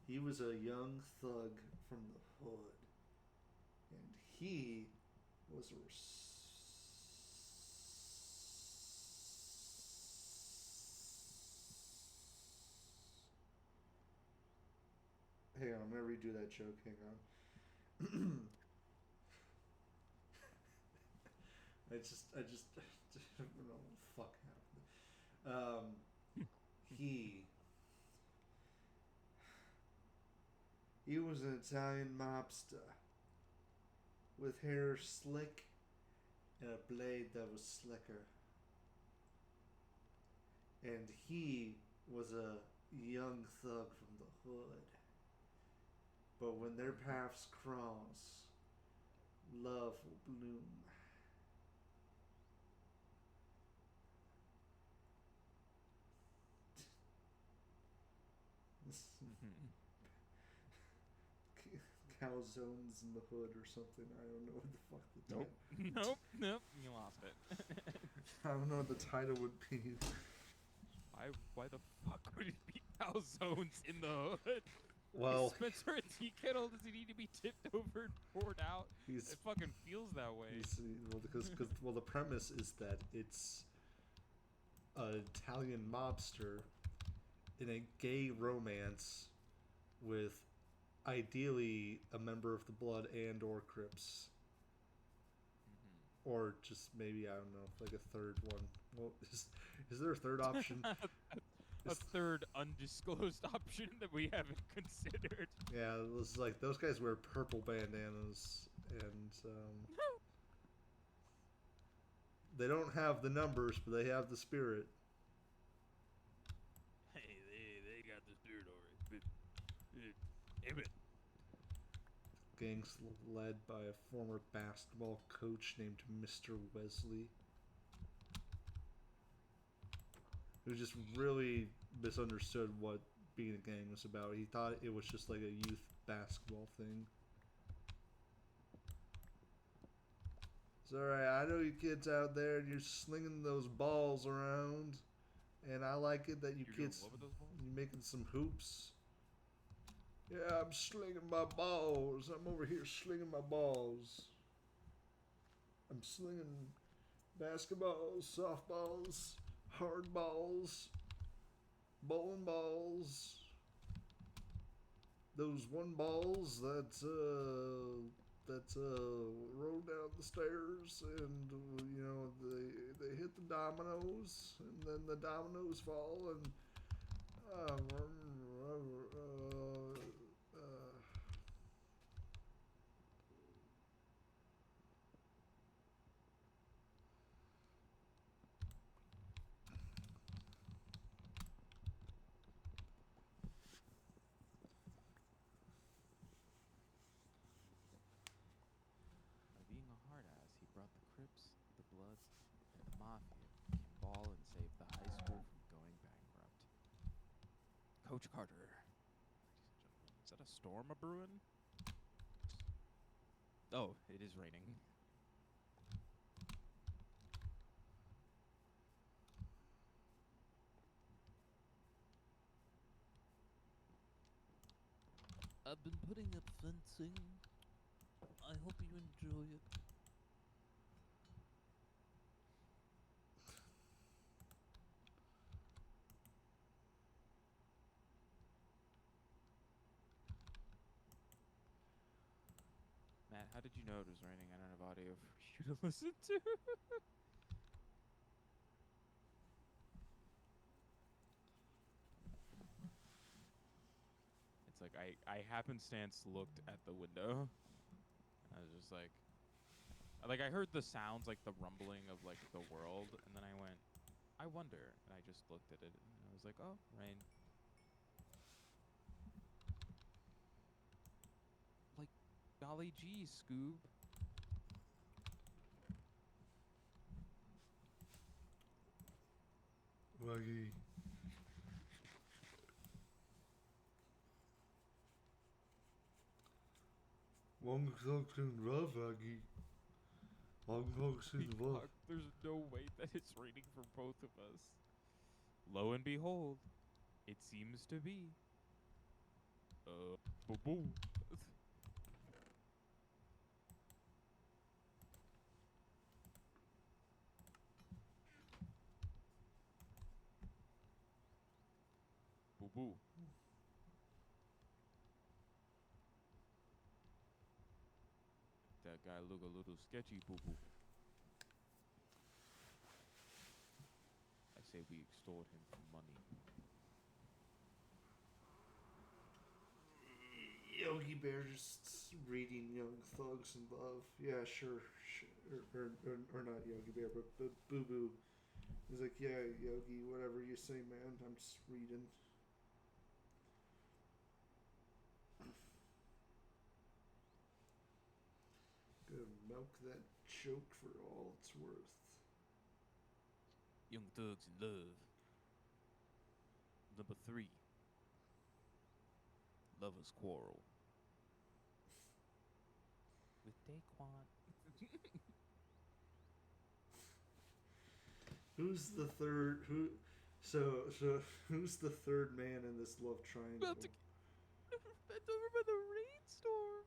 He was a young thug from the hood, and he was a Hang on, I'm gonna redo that joke. Hang on. I just I don't know what the fuck happened. He was an Italian mobster with hair slick and a blade that was slicker. And he was a young thug from the hood. But when their paths cross, love will bloom. Calzones in the hood or something. I don't know what the fuck the title. Nope. You lost it. I don't know what the title would be. Why the fuck would it be calzones in the hood? Well, Is Spencer a tea kettle? Does he need to be tipped over and poured out? he's It fucking feels that way. because the premise is that it's an Italian mobster in a gay romance with ideally a member of the Blood and or Crips. Or just maybe, I don't know, like a third one. Well, is there a third option? A third undisclosed option that we haven't considered. Yeah, it was like those guys wear purple bandanas and they don't have the numbers, but they have the spirit. Hey, they got the spirit alright, but damn it. Gang's led by a former basketball coach named Mr. Wesley, who just really misunderstood what being a gang was about. He thought it was just like a youth basketball thing. It's alright, I know you kids out there and you're slinging those balls around. And I like it that you You're kids, doing what with those balls? you're making some hoops. Yeah, I'm slinging my balls. I'm over here slinging my balls. I'm slinging basketballs, softballs, hard balls, bowling balls. Those one balls that roll down the stairs, and you know they hit the dominoes, and then the dominoes fall, and By being a hard ass, he brought the Crips, the Bloods, and the Mafia to ball and save the high school from going bankrupt. Coach Carter. Ladies and gentlemen, is that a storm a brewing? Oh, it is raining. I've been putting up fencing. I hope you enjoy it. Matt, how did you know it was raining? I don't have audio for you to listen to. It's like I happenstance looked at the window. I was just like I heard the sounds, like the rumbling of like the world, and then I went, I wonder, and I just looked at it, and I was like, oh, rain. Like, golly gee, Scoob. Waggy. Long talking rough, Aggie. Long talking rough. Peacock, there's no way that it's raining for both of us. Lo and behold, it seems to be. Boo-boo. Boo-boo. That guy look a little sketchy, boo-boo. I say we extort him for money. Yogi Bear just reading Young Thugs and Love. Yeah, sure. Or not Yogi Bear, but Boo Boo. He's like, yeah, Yogi, whatever you say, man. I'm just reading. Gonna milk that joke for all it's worth. Young Thugs in Love. Number 3. Lovers Quarrel. With Daquan. Who's the third? So who's the third man in this love triangle? About to bent over by the rainstorm.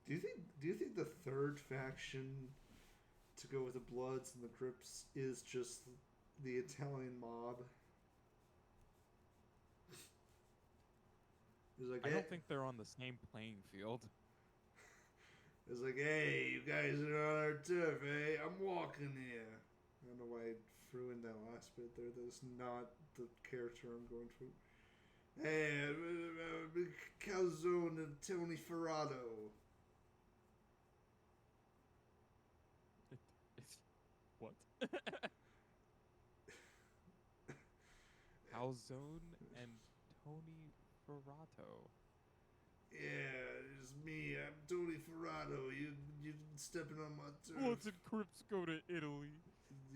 Do you think the third faction to go with the Bloods and the Crips is just the Italian mob? It's like, I don't think they're on the same playing field. It's like, hey, you guys are on our turf, eh? I'm walking here. don't know why I threw in that last bit there. That's not the character I'm going for. Hey, Calzone and Tony Ferrato. What? Calzone and Tony Ferrato. Yeah, it's me. I'm Tony Ferrato. You stepping on my turf. Bloods and Crips go to Italy.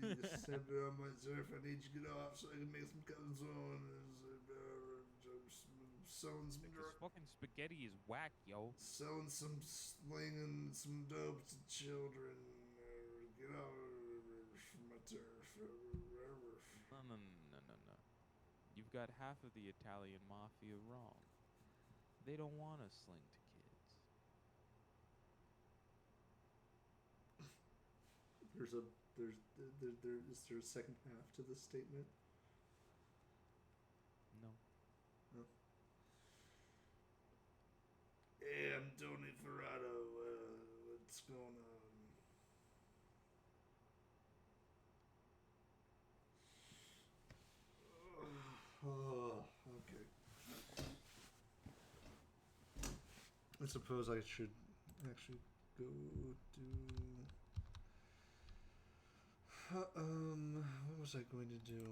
You stepping on my turf. I need you to get off so I can make some calzone. Selling some This fucking spaghetti is whack, yo. selling some slinging some dope to children. Get out from my turf. No. You've got half of the Italian mafia wrong. They don't want to sling to kids. Is there a second half to this statement? No. No. Hey, I'm Tony Ferrato. What's going on? Oh, okay. I suppose I should actually go do. What was I going to do?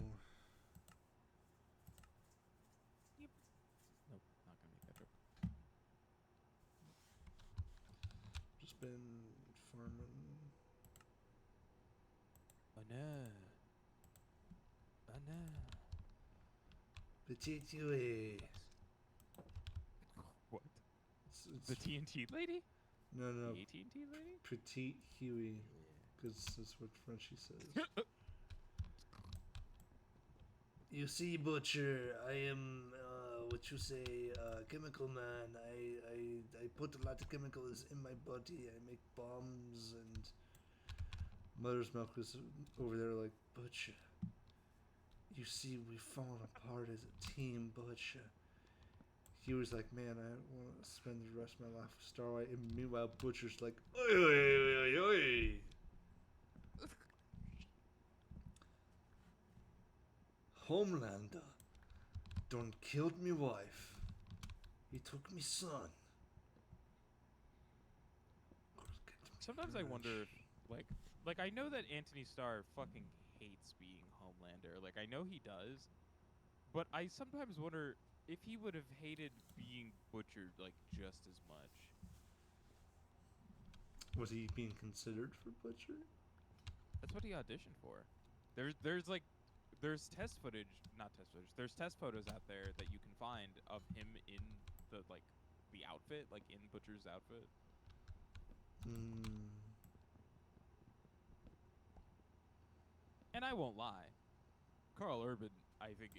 Nope, not gonna make that joke. Just been farming. Oh no. Petite Huey. What? It's The TNT lady? no, The AT&T lady? Petite Huey, because that's what Frenchie says. You see, Butcher, I am, what you say, chemical man. I put a lot of chemicals in my body. I make bombs, and Mother's Milk was over there like, Butcher, you see, we've fallen apart as a team, Butcher. He was like, man, I want to spend the rest of my life with Starlight. And meanwhile, Butcher's like, oi, oi, oi, oi, oi. Homelander done killed me wife. He took me son. Sometimes I wonder if, like I know that Anthony Starr fucking hates being Homelander. Like, I know he does. But I sometimes wonder if he would have hated being butchered, like, just as much. Was he being considered for Butcher? That's what he auditioned for. There's test footage, not test footage. There's test photos out there that you can find of him in the outfit, like in Butcher's outfit. And I won't lie, Carl Urban, I think,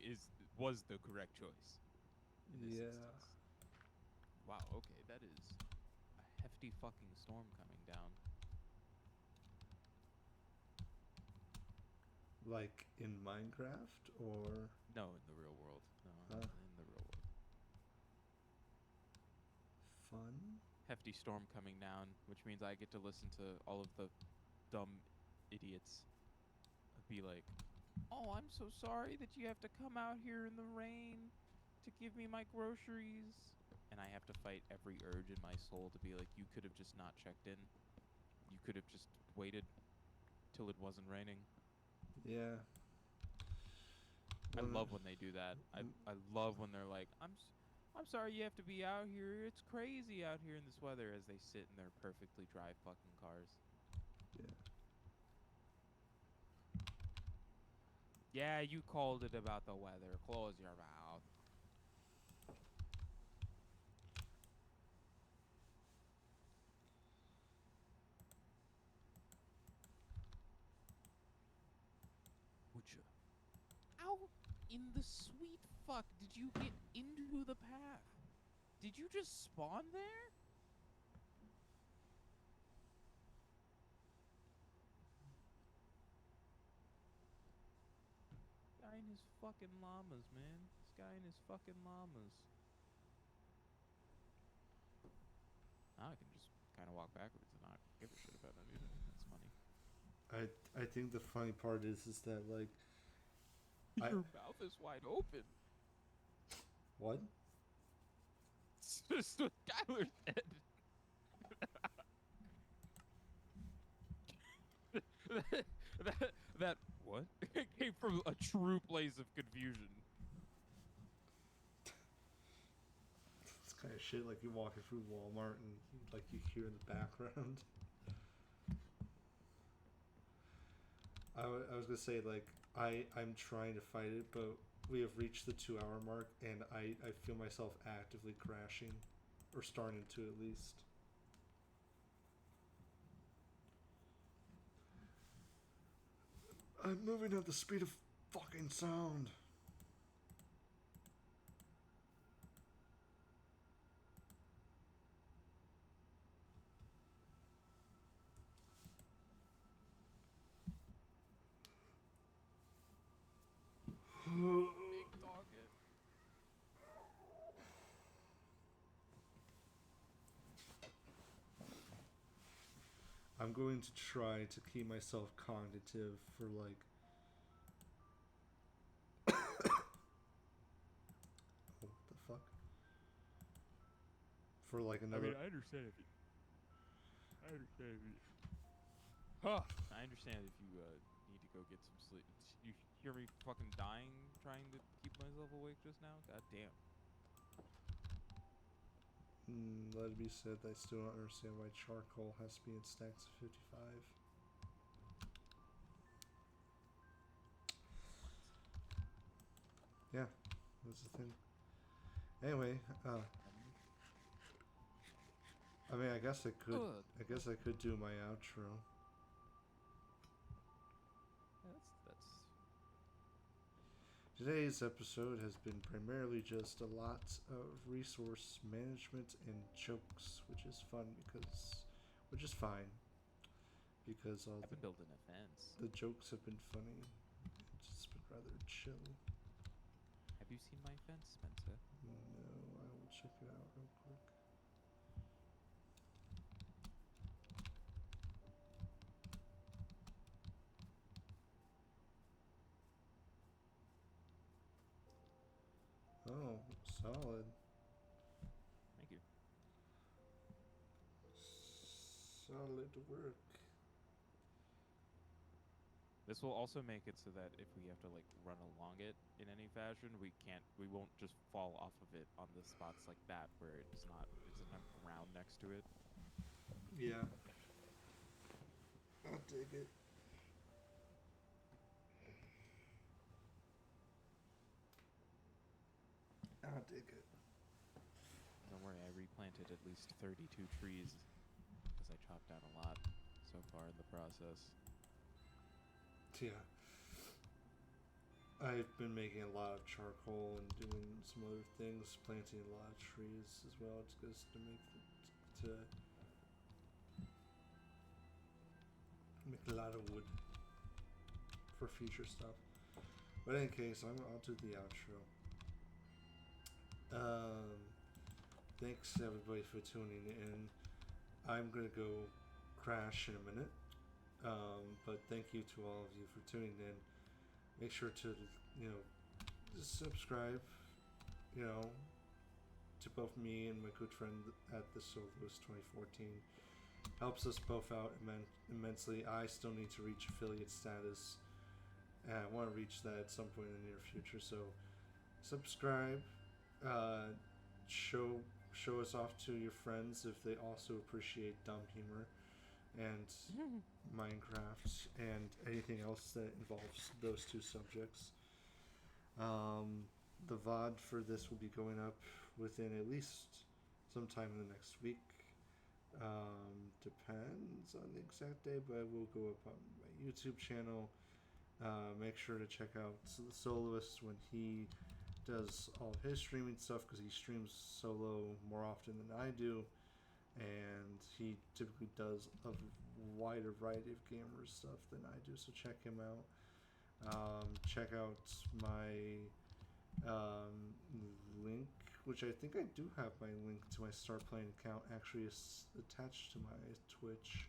was the correct choice in this instance. Wow. Okay, that is a hefty fucking storm coming down. Like in Minecraft, or No, in the real world. No, Huh? in the real world. fun? Hefty storm coming down, which means I get to listen to all of the dumb idiots be like, "Oh, I'm so sorry that you have to come out here in the rain to give me my groceries." And I have to fight every urge in my soul to be like, "You could have just not checked in. You could have just waited till it wasn't raining." Yeah. I love when they do that. I love when they're like, I'm sorry you have to be out here. It's crazy out here in this weather," as they sit in their perfectly dry fucking cars. Yeah. Yeah, you called it about the weather. Close your mouth. Butcher. How in the sweet fuck did you get into the path? Did you just spawn there? Guy and his fucking llamas, man. This guy and his fucking llamas. Now I can just kind of walk backwards and not give a shit about anything. That's funny. I I think the funny part is that like I- Your mouth is wide open. what? It's just what Skylar said. that what came from a true place of confusion. It's kind of shit like you're walking through Walmart and like you hear in the background. I was gonna say like I'm trying to fight it, but we have reached the 2 hour mark, and I feel myself actively crashing, or starting to at least. I'm moving at the speed of fucking sound. Big dog it. I'm going to try to keep myself cognitive for like what the fuck? For like another I understand if you. I understand if you. Huh. I understand if you need to go get some sleep. You hear me fucking dying trying to keep myself awake just now? God damn. Let it be said that I still don't understand why charcoal has to be in stacks of 55. Yeah, that's the thing. Anyway, I mean, I guess I could. Ugh. I guess I could do my outro. Yeah, that's Today's episode has been primarily just a lot of resource management and jokes, which is fun which is fine, because I've been building a fence. the jokes have been funny. It's been rather chill. Have you seen my fence, Spencer? No, I will check it out real quick. Oh, solid. Thank you. Solid work. This will also make it so that if we have to like run along it in any fashion, we won't just fall off of it on the spots like that where it doesn't have ground next to it. Yeah. I'll dig it. I'll dig it. Don't worry, I replanted at least 32 trees because I chopped down a lot so far in the process. Yeah. I've been making a lot of charcoal and doing some other things, planting a lot of trees as well, just to make a lot of wood for future stuff. But in any case, I'll do the outro. Thanks everybody for tuning in. I'm gonna go crash in a minute. But thank you to all of you for tuning in. Make sure to, just subscribe, to both me and my good friend at the Soloist 2014. Helps us both out immensely. I still need to reach affiliate status, and I want to reach that at some point in the near future. So, subscribe. Show us off to your friends if they also appreciate dumb humor and Minecraft and anything else that involves those two subjects. The VOD for this will be going up within at least sometime in the next week. Depends on the exact day, but it will go up on my YouTube channel. Make sure to check out the Soloist when he does all of his streaming stuff, because he streams solo more often than I do, and he typically does a wider variety of gamer stuff than I do, so check him out. Check out my link, which I think I do have my link to my Start Playing account actually is attached to my Twitch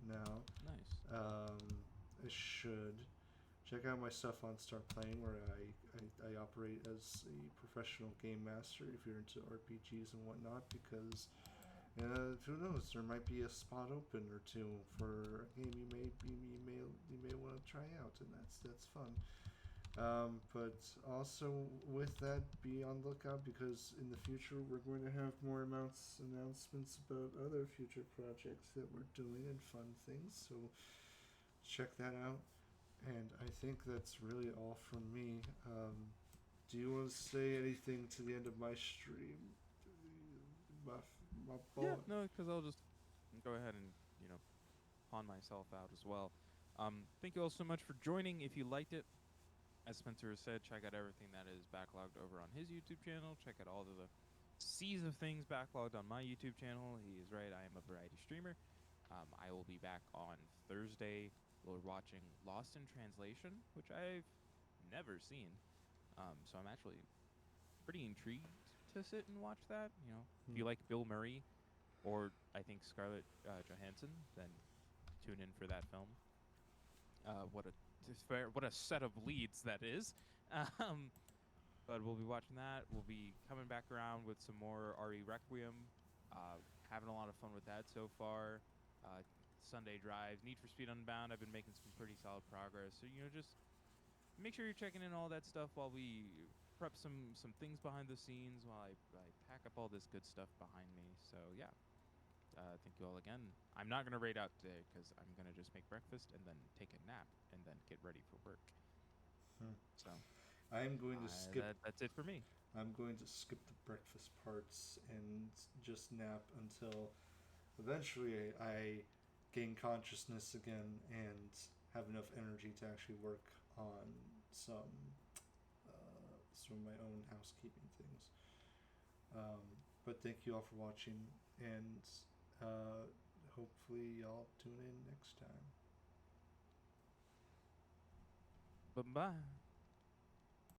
now. Nice. I should check out my stuff on Start Playing, where I operate as a professional game master. If you're into RPGs and whatnot, because who knows, there might be a spot open or two for a game you may want to try out, and that's fun. But also with that, be on lookout, because in the future we're going to have more announcements about other future projects that we're doing and fun things. So check that out. And I think that's really all from me. Do you want to say anything to the end of my stream? My Yeah, boy? no, because I'll just go ahead and pawn myself out as well. Thank you all so much for joining. If you liked it, as Spencer has said, check out everything that is backlogged over on his YouTube channel. Check out all of the seas of things backlogged on my YouTube channel. He is right, I am a variety streamer. I will be back on Thursday. We're watching Lost in Translation, which I've never seen. So I'm actually pretty intrigued to sit and watch that. If you like Bill Murray, or I think Scarlett Johansson, then tune in for that film. What a set of leads that is. But we'll be watching that. We'll be coming back around with some more RE Requiem. Having a lot of fun with that so far. Sunday drives, Need for Speed Unbound. I've been making some pretty solid progress. So just make sure you're checking in all that stuff while we prep some things behind the scenes, while I pack up all this good stuff behind me. So yeah. Thank you all again. I'm not going to raid out today because I'm going to just make breakfast and then take a nap and then get ready for work. So I'm going to skip. That's it for me. I'm going to skip the breakfast parts and just nap until eventually I gain consciousness again and have enough energy to actually work on some of my own housekeeping things. But thank you all for watching, and hopefully y'all tune in next time. Bye-bye.